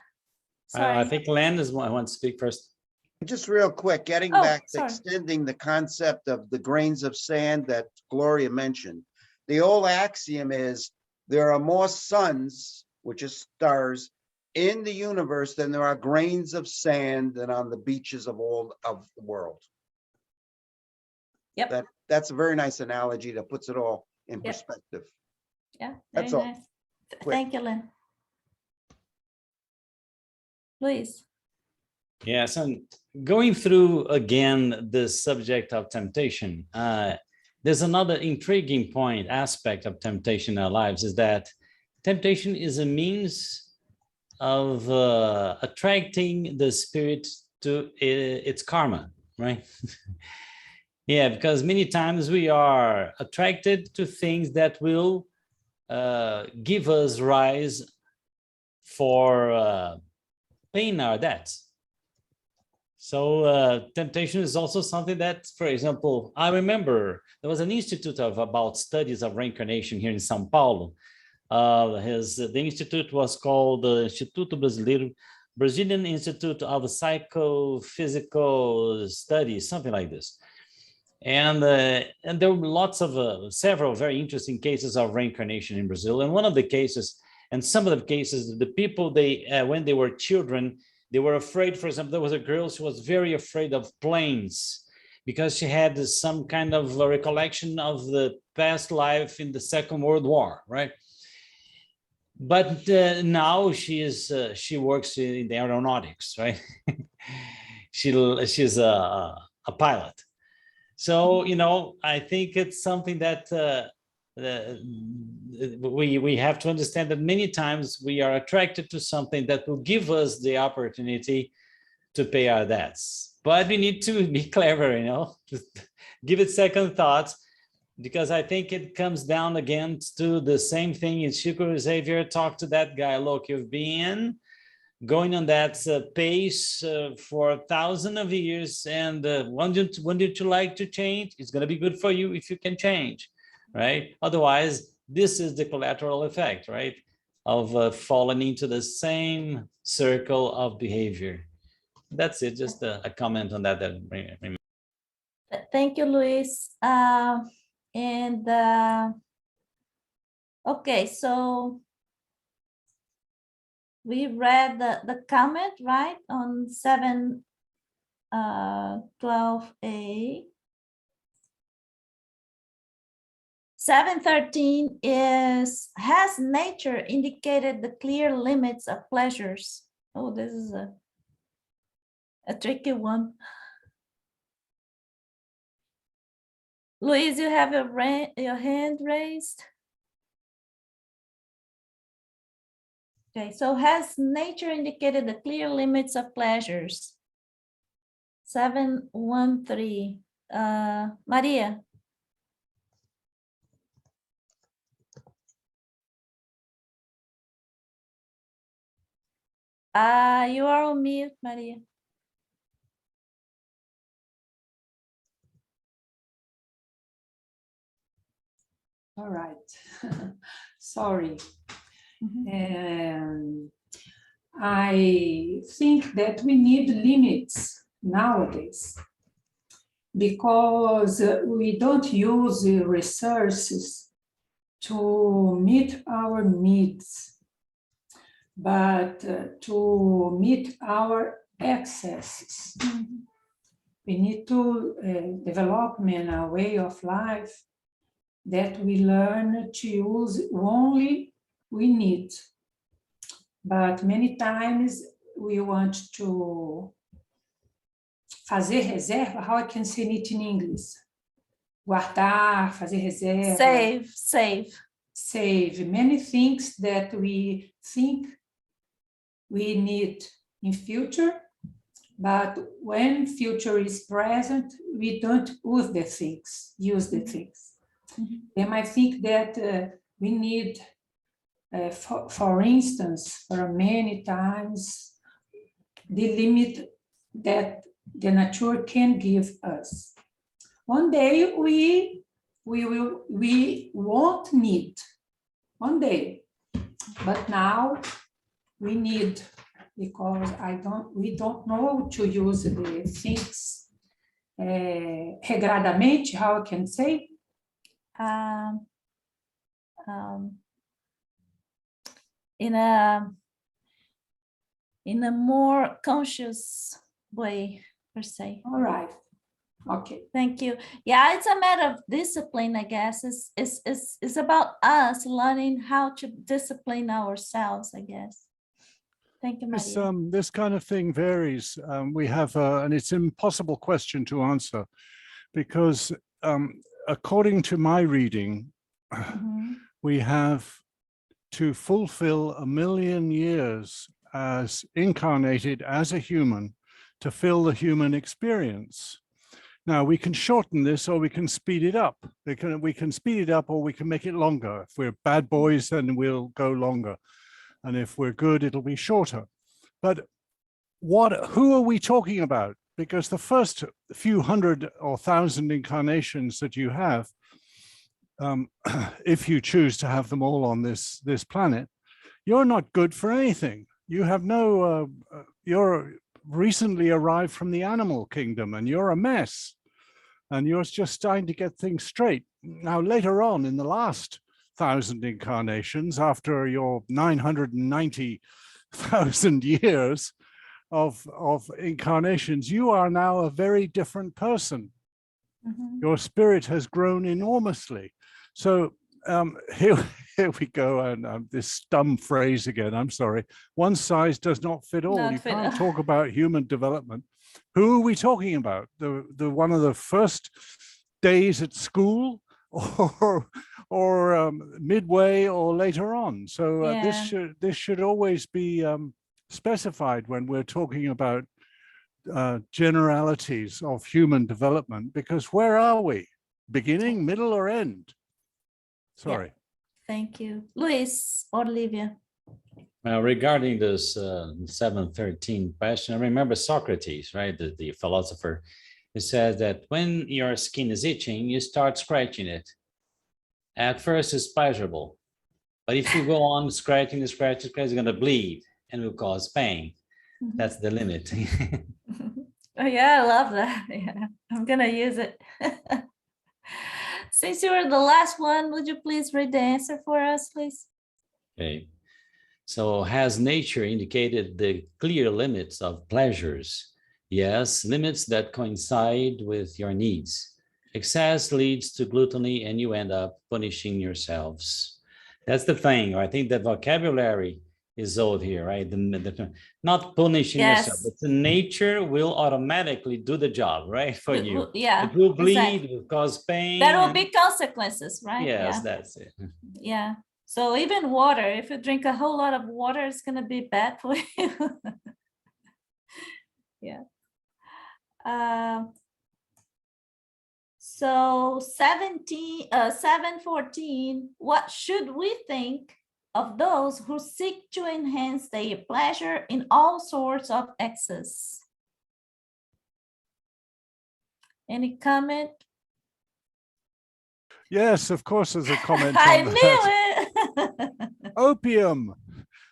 Sorry. I think Len wants to speak first. Just real quick, getting back to extending the concept of the grains of sand that Gloria mentioned. The old axiom is there are more suns, which is stars, in the universe than there are grains of sand and on the beaches of the world. Yep. That's a very nice analogy that puts it all in perspective. Yeah, that's very all. nice. Thank you, Lynn. Please. Yes, and going through again the subject of temptation, there's another intriguing aspect of temptation in our lives is that temptation is a means of attracting the spirit to its karma, right? Yeah, because many times we are attracted to things that will give us rise for paying our debts. So temptation is also something that, for example, I remember there was an institute about studies of reincarnation here in São Paulo. The institute was called the Instituto Brasileiro, Brazilian Institute of Psychophysical Studies, something like this. And there were lots of several very interesting cases of reincarnation in Brazil. And one of the cases, and some of the cases, the people when they were children, they were afraid. For example, there was a girl who was very afraid of planes because she had some kind of recollection of the past life in the Second World War, right? But now she works in the aeronautics, right? She's a pilot. So, I think it's something that we have to understand that many times we are attracted to something that will give us the opportunity to pay our debts. But we need to be clever, give it second thoughts, because I think it comes down again to the same thing. It's Chico Xavier talked to that guy. Look, you've been going on that pace for 1,000 of years, and wouldn't you like to change? It's going to be good for you if you can change, right? Otherwise, this is the collateral effect, right? Of falling into the same circle of behavior. That's it, just a comment on that. Thank you, Luis. Okay, so we read the comment, right, on 712A. 713 is, has nature indicated the clear limits of pleasures? Oh, this is a tricky one. Luis, you have your hand raised. Okay, so has nature indicated the clear limits of pleasures? 713. Maria. You are on mute, Maria. All right. Sorry. I think that we need limits nowadays because we don't use the resources to meet our needs, but to meet our excesses. We need to develop a way of life that we learn to use only we need. But many times we want to fazer reserva, how I can say it in English? Guardar, fazer reserva. Save many things that we think we need in future, but when future is present, we don't use the things. And I think that we need, for instance, for many times, the limit that the nature can give us. One day we won't need, one day, but now we need, because we don't know to use the things regradamente, how I can say. In a more conscious way, per se. All right. Okay. Thank you. Yeah, it's a matter of discipline, I guess. It's about us learning how to discipline ourselves, I guess. Thank you, Maria. This kind of thing varies. We have, and it's an impossible question to answer, because according to my reading, we have to fulfill 1 million years as incarnated as a human to fill the human experience. Now, we can shorten this or we can speed it up. We can speed it up or we can make it longer. If we're bad boys, then we'll go longer. And if we're good, it'll be shorter. But who are we talking about? Because the first few hundred or thousand incarnations that you have, if you choose to have them all on this planet, you're not good for anything. You have no, you're recently arrived from the animal kingdom and you're a mess. And you're just starting to get things straight. Now, later on in the last 1,000 incarnations, after your 990,000 years of incarnations, you are now a very different person. Your spirit has grown enormously. So here we go, and this dumb phrase again, I'm sorry. One size does not fit all. You can't talk about human development. Who are we talking about? The one of the first days at school, or midway, or later on? So this should always be specified when we're talking about generalities of human development, because where are we? Beginning, middle, or end? Sorry. Yeah. Thank you. Luis, Olivia. Regarding this 713 question, I remember Socrates, right, the philosopher, who said that when your skin is itching, you start scratching it. at first it's pleasurable. But if you go on scratching, it's going to bleed and will cause pain. That's the limit. Oh yeah, I love that. Yeah, I'm gonna use it. Since you were the last one, would you please read the answer for us, please? Okay. So has nature indicated the clear limits of pleasures? Yes, limits that coincide with your needs. Excess leads to gluttony and you end up punishing yourselves. That's the thing. I think the vocabulary is old here, right? Not punishing yourself, but the nature will automatically do the job, right? For you. Yeah. It will bleed, exactly. it will cause pain. There will be consequences, right? Yes, yeah. That's it. Yeah. So even water, if you drink a whole lot of water, it's going to be bad for you. Yeah. So 714, what should we think of those who seek to enhance their pleasure in all sorts of excess? Any comment? Yes, of course, there's a comment I on knew that. it. Opium.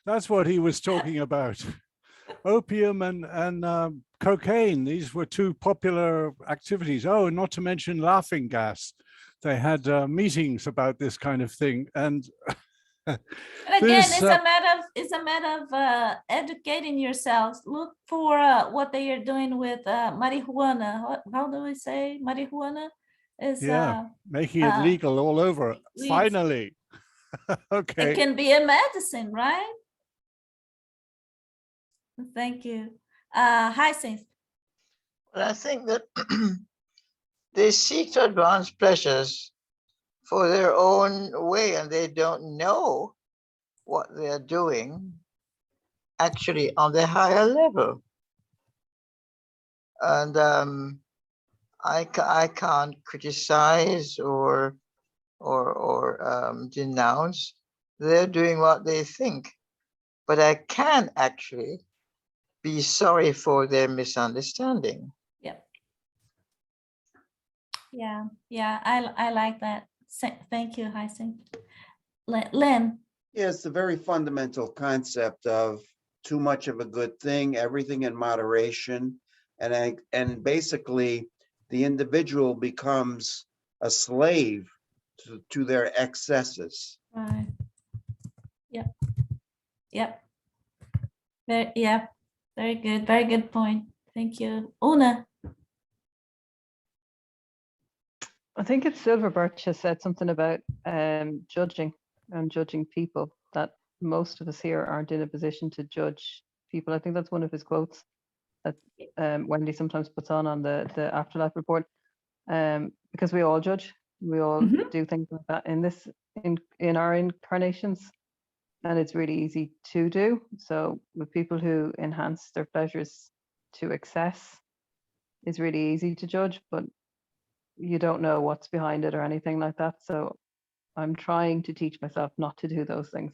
That's what he was talking about. Opium and cocaine. These were two popular activities. Oh, not to mention laughing gas. They had meetings about this kind of thing. And and again, it's a matter of educating yourselves. Look for what they are doing with marijuana. How do we say marijuana? Is making it legal all over. Finally. Okay. It can be a medicine, right? Thank you. Hyacinth. Well, I think that they seek to advance pleasures for their own way, and they don't know what they're doing actually on the higher level. And I can't criticize or denounce. They're doing what they think, but I can actually be sorry for their misunderstanding. Yeah, I like that. Thank you, Hyacinth. Lynn. Yeah, it's the very fundamental concept of too much of a good thing, everything in moderation, and basically the individual becomes a slave to their excesses. Right. Yep. Very good. Very good point. Thank you. Una. I think it's Silver Birch has said something about judging and judging people, that most of us here aren't in a position to judge people. I think that's one of his quotes that Wendy sometimes puts on the Afterlife report, because we all judge. We all do things like that in our incarnations, and it's really easy to do. So with people who enhance their pleasures to excess, it's really easy to judge, but you don't know what's behind it or anything like that. So I'm trying to teach myself not to do those things.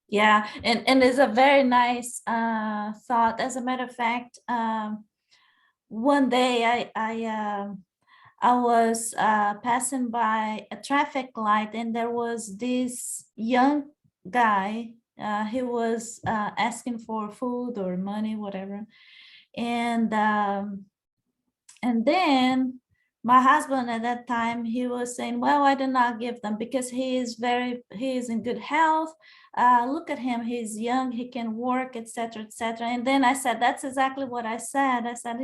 Yeah, and it's a very nice thought. As a matter of fact, one day I was passing by a traffic light, and there was this young guy. He was asking for food or money, whatever, and then my husband at that time, he was saying, well, I did not give them because he is in good health. Look at him, he's young, he can work, etc., etc. And then I said, that's exactly what I said. I said,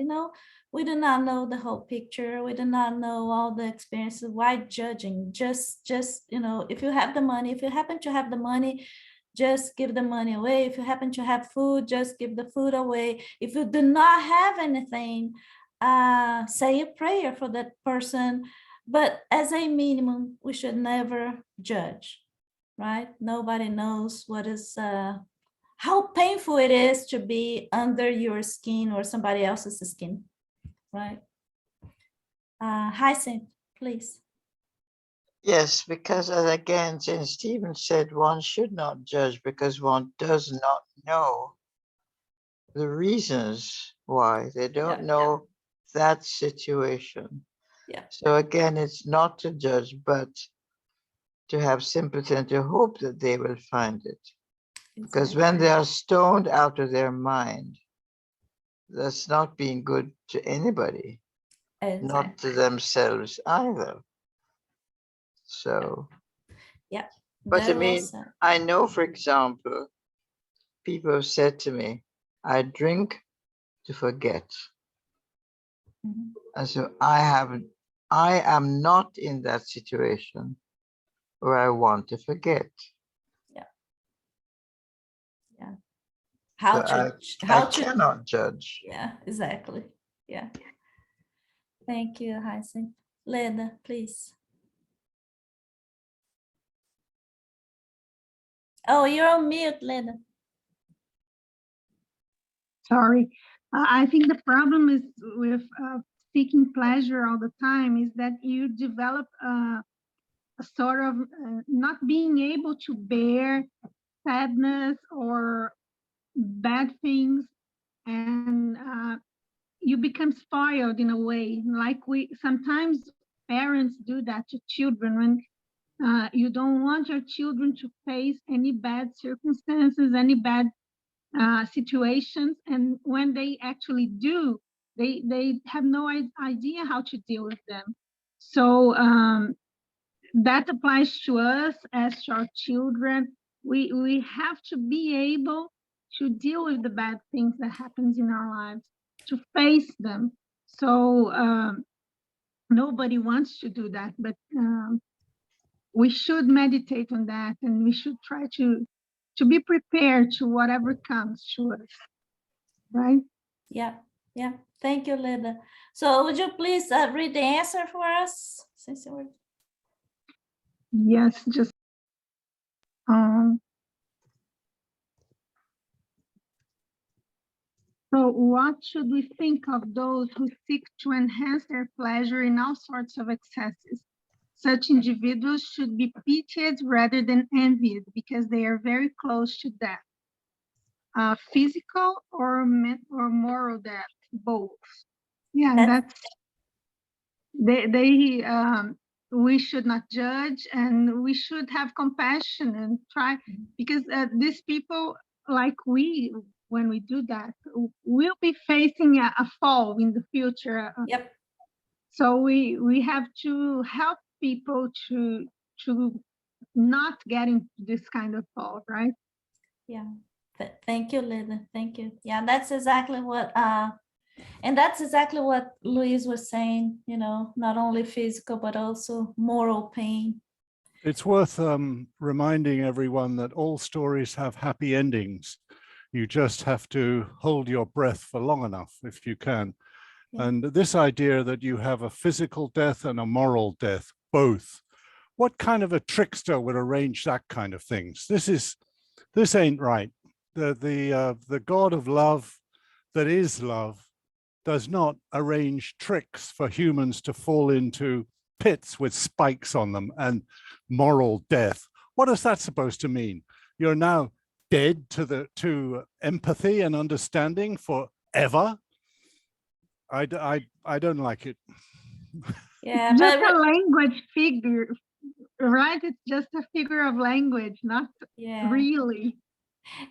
we do not know the whole picture. We do not know all the experiences. Why judging? Just, if you have the money, if you happen to have the money, just give the money away. If you happen to have food, just give the food away. If you do not have anything, say a prayer for that person, but as a minimum, we should never judge, right? Nobody knows what is how painful it is to be under your skin or somebody else's skin, right? Hyacinth, please. Yes, because again, St. Stephen said one should not judge because one does not know the reasons why. They don't know that situation. Yeah. So again, it's not to judge, but to have sympathy and to hope that they will find it. Because when they are stoned out of their mind, that's not being good to anybody, not to themselves either. So, yeah. But I mean, I know, for example, people have said to me, I drink to forget. And so I am not in that situation where I want to forget. Yeah. Yeah. I cannot judge. Yeah, exactly. Yeah. Thank you, Hyacinth. Leda, please. Oh, you're on mute, Leda. Sorry. I think the problem is with seeking pleasure all the time is that you develop a sort of not being able to bear sadness or bad things, and you become spoiled in a way. Like we sometimes parents do that to children when you don't want your children to face any bad circumstances, any bad situations, and when they actually do, they have no idea how to deal with them. So that applies to us as to our children. We have to be able to deal with the bad things that happens in our lives, to face them. So nobody wants to do that, but we should meditate on that, and we should try to be prepared to whatever comes to us, right? Yeah, yeah. Thank you, Leda. So would you please read the answer for us? Yes, just so what should we think of those who seek to enhance their pleasure in all sorts of excesses? Such individuals should be pitied rather than envied because they are very close to death. Physical or moral death, both. Yeah, that's we should not judge, and we should have compassion and try, because these people, like when we do that, we'll be facing a fall in the future. Yep. So we have to help people to not get into this kind of fall, right? Yeah. Thank you, Leda. Thank you. Yeah, that's exactly what and that's exactly what Louise was saying, you know, not only physical, but also moral pain. It's worth reminding everyone that all stories have happy endings. You just have to hold your breath for long enough, if you can. Yeah. And this idea that you have a physical death and a moral death, both. What kind of a trickster would arrange that kind of things? This ain't right. The God of love that is love does not arrange tricks for humans to fall into pits with spikes on them and moral death. What is that supposed to mean? You're now dead to empathy and understanding forever? I don't like it. Yeah, just a language figure, right? It's just a figure of language, not really.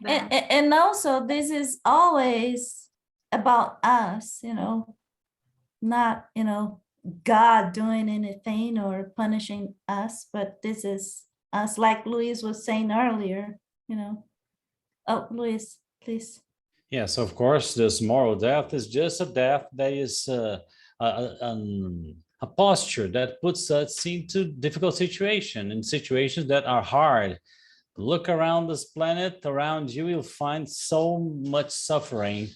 And also, this is always about us, you know, not, you know, God doing anything or punishing us, but this is us, like Louise was saying earlier, you know. Oh, Louise, please. Yes, of course, this moral death is just a death that is a posture that puts us into difficult situations, in situations that are hard. Look around this planet, around you, you'll find so much suffering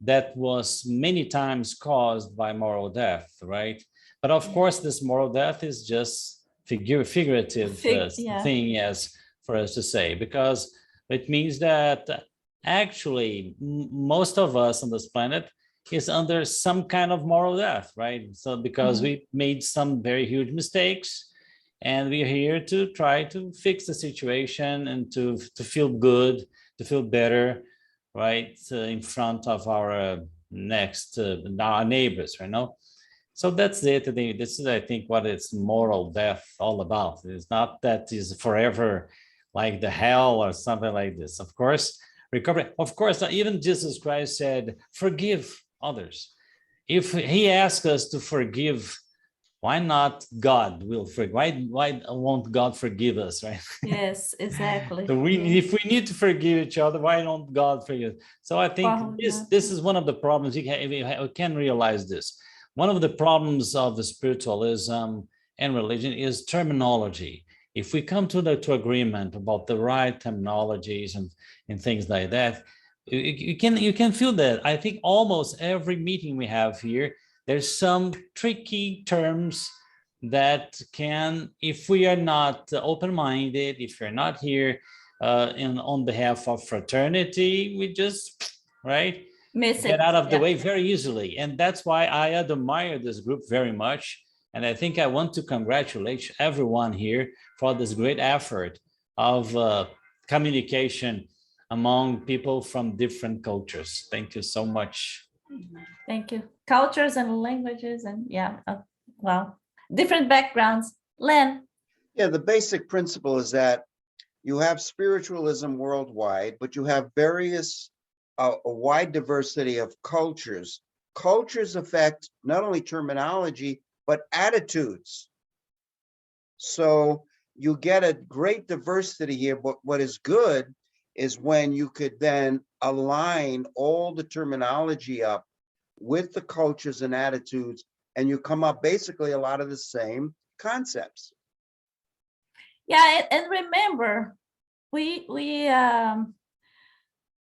that was many times caused by moral death, right? But of course, this moral death is just figurative thing, as for us to say, because it means that actually most of us on this planet is under some kind of moral death, right? So because we made some very huge mistakes, and we're here to try to fix the situation and to feel good, to feel better, right, in front of our our neighbors, right? No, So that's it. This is, I think, what it's moral death all about. It's not that is forever like the hell or something like this. Of course, recovery. Of course, even Jesus Christ said, "Forgive others." If he asks us to forgive, why not God will forgive? Why won't God forgive us, right? Yes, exactly. So if we need to forgive each other, why don't God forgive? So I think this is one of the problems. We can realize this. One of the problems of the spiritualism and religion is terminology. If we come to agreement about the right terminologies and things like that, you can feel that. I think almost every meeting we have here, there's some tricky terms that can, if we are not open-minded, if you're not here on behalf of fraternity, we just, right? Get out of the way very easily. And that's why I admire this group very much. And I think I want to congratulate everyone here for this great effort of communication among people from different cultures. Thank you so much. Thank you. Cultures and languages and well, different backgrounds. Len. Yeah, the basic principle is that you have spiritualism worldwide, but you have a wide diversity of cultures. Cultures affect not only terminology, but attitudes. So you get a great diversity here, but what is good is when you could then align all the terminology up with the cultures and attitudes, and you come up basically a lot of the same concepts. Yeah, and remember,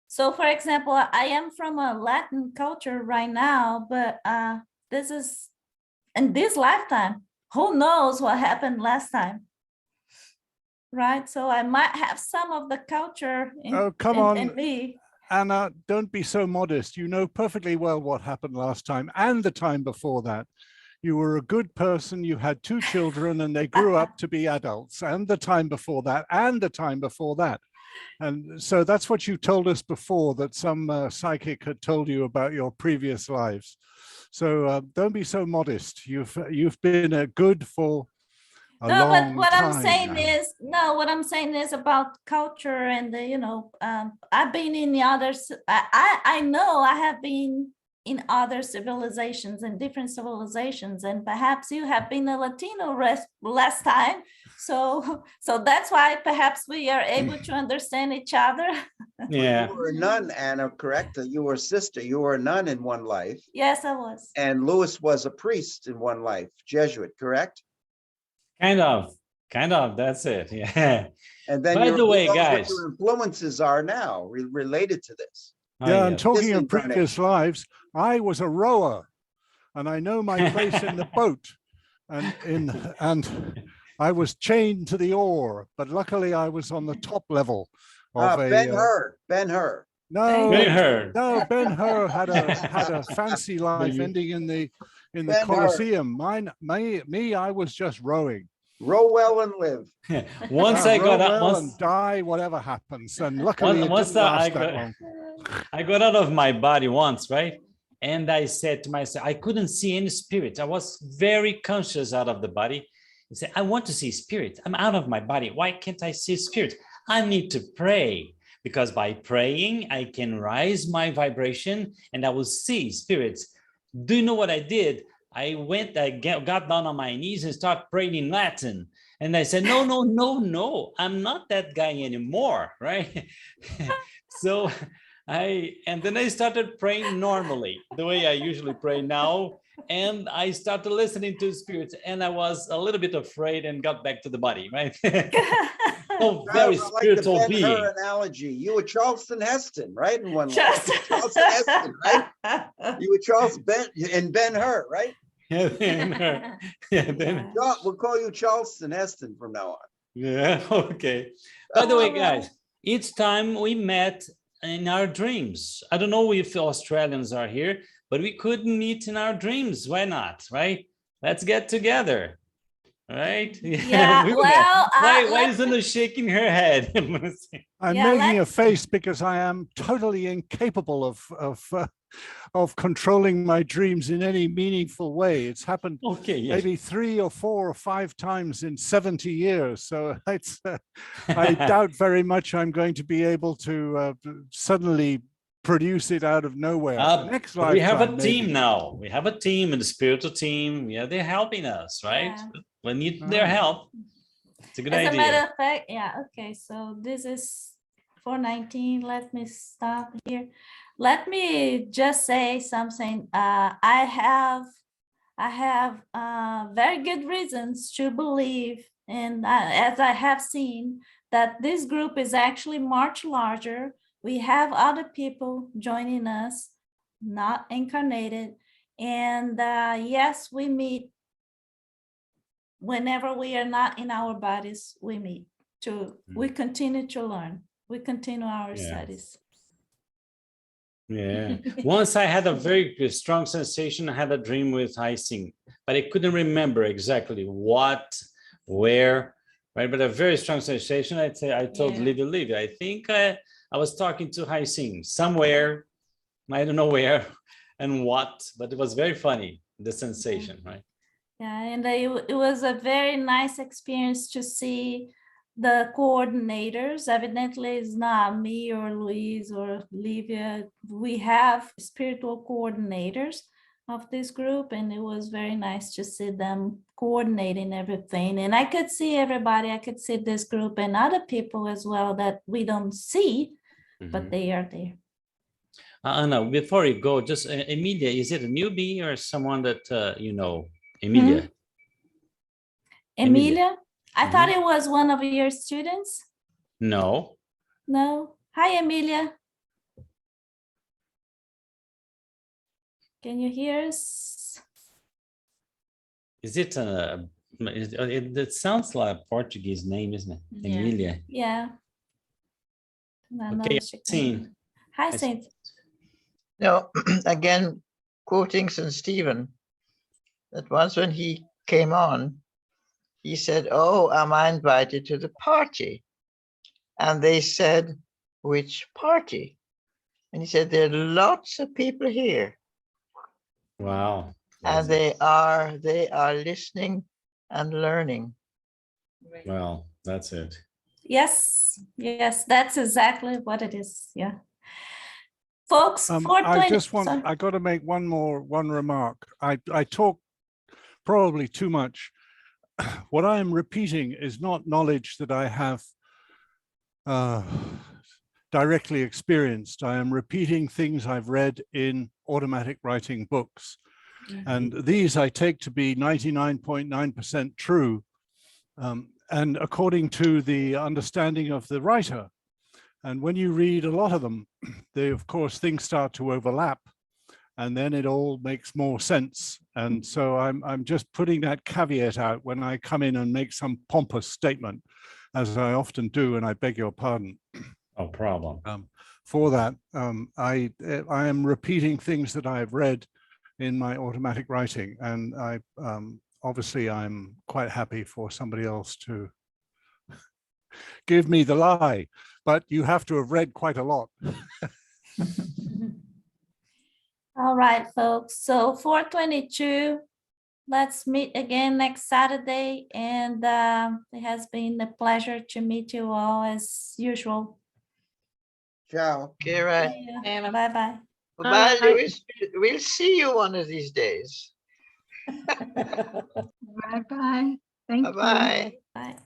so for example, I am from a Latin culture right now, but this is in this lifetime. Who knows what happened last time? Right, so I might have some of the culture in me. Anna, don't be so modest. You know perfectly well what happened last time and the time before that. You were a good person, you had 2 children and they grew up to be adults, and the time before that and the time before that. And so that's what you told us before, that some psychic had told you about your previous lives. So don't be so modest. You've been good for a long but what time I'm saying now. is, what I'm saying is about culture and I've been in the others. I know I have been in other civilizations and different civilizations, and perhaps you have been a Latino last time. So that's why perhaps we are able to understand each other. Yeah. You were a nun, Anna, correct? You were a sister. You were a nun in one life. Yes, I was. And Louis was a priest in one life, Jesuit, correct? Kind of, that's it. Yeah. And then by the way, guys, what your influences are now related to this. Yeah, and talking of previous lives, I was a rower, and I know my place in the boat, and I was chained to the oar, but luckily I was on the top level of Ben-Hur. No, Ben-Hur. No, Ben-Hur had a fancy life ending in the Colosseum. Me, I was just rowing. Row well and live. Once I got row up, well and die, whatever happens. And luckily, it didn't last that long. I got out of my body once, right? And I said to myself, I couldn't see any spirits. I was very conscious out of the body. I said, I want to see spirits. I'm out of my body. Why can't I see spirits? I need to pray, because by praying, I can raise my vibration and I will see spirits. Do you know what I did? I got down on my knees and started praying in Latin. And I said, no, I'm not that guy anymore, right? So and then I started praying normally, the way I usually pray now. And I started listening to spirits, and I was a little bit afraid and got back to the body, right? So very spiritual like the being. Ben-Hur analogy. You were Charleston Heston, right? In one life. Charleston Heston, right? You were Charles in Ben-Hur, right? Yeah, Ben-Hur. Yeah, we'll call you Charleston Heston from now on. Yeah, okay. By the way, guys, each time we met in our dreams. I don't know if Australians are here, but we couldn't meet in our dreams. Why not, right? Let's get together, right? Yeah, well, why isn't it shaking her head? I'm making a face because I am totally incapable of of controlling my dreams in any meaningful way. It's happened Okay, yes. maybe 3 or 4 or 5 times in 70 years. So it's, I doubt very much I'm going to be able to suddenly produce it out of nowhere. Next But we have a lifetime, team maybe. now. We have a team, and the spiritual team. Yeah, they're helping us, right? Yeah. We need their help. It's a good As a idea. matter of fact, yeah, okay, so this is 419. Let me stop here. Let me just say something. I have very good reasons to believe, and as I have seen, that this group is actually much larger. We have other people joining us, not incarnated. And yes, we meet whenever we are not in our bodies, we meet we continue to learn. We continue our studies. Yeah. Once I had a very strong sensation. I had a dream with Haising, but I couldn't remember exactly what, where, right? But a very strong sensation. I told Livia, I think I was talking to Haising somewhere. I don't know where and what, but it was very funny, the sensation, right? Yeah, and it was a very nice experience to see the coordinators. Evidently, it's not me or Luis or Livia. We have spiritual coordinators of this group, and it was very nice to see them coordinating everything. And I could see everybody. I could see this group and other people as well that we don't see, but they are there. Anna, before you go, just Emilia, is it a newbie or someone that you know? Emilia. Emilia? I thought it was one of your students. No. No. Hi, Emilia. Can you hear us? Is it it sounds like a Portuguese name, isn't it? Yeah. Emilia. Yeah. Okay, Saint. Hi, Saint. No, again, quoting St. Stephen, that once when he came on, he said, "Oh, am I invited to the party?" And they said, "Which party?" And he said, "There are lots of people here." Wow. And they are listening and learning. Well, that's it. Yes, yes, that's exactly what it is. Yeah. Folks, I got to make one remark. I talk probably too much. What I am repeating is not knowledge that I have directly experienced. I am repeating things I've read in automatic writing books. And these I take to be 99.9% true. And according to the understanding of the writer. And when you read a lot of them, of course, things start to overlap. And then it all makes more sense. And so I'm just putting that caveat out when I come in and make some pompous statement, as I often do, and I beg your pardon. No problem. For that, I am repeating things that I've read in my automatic writing, and obviously I'm quite happy for somebody else to give me the lie, but you have to have read quite a lot. All right, folks. So 422, let's meet again next Saturday. And it has been a pleasure to meet you all as usual. Ciao. Okay, right. Bye-bye. Bye, Luis. We'll see you one of these days. Bye-bye. Thank you. Bye-bye. Bye.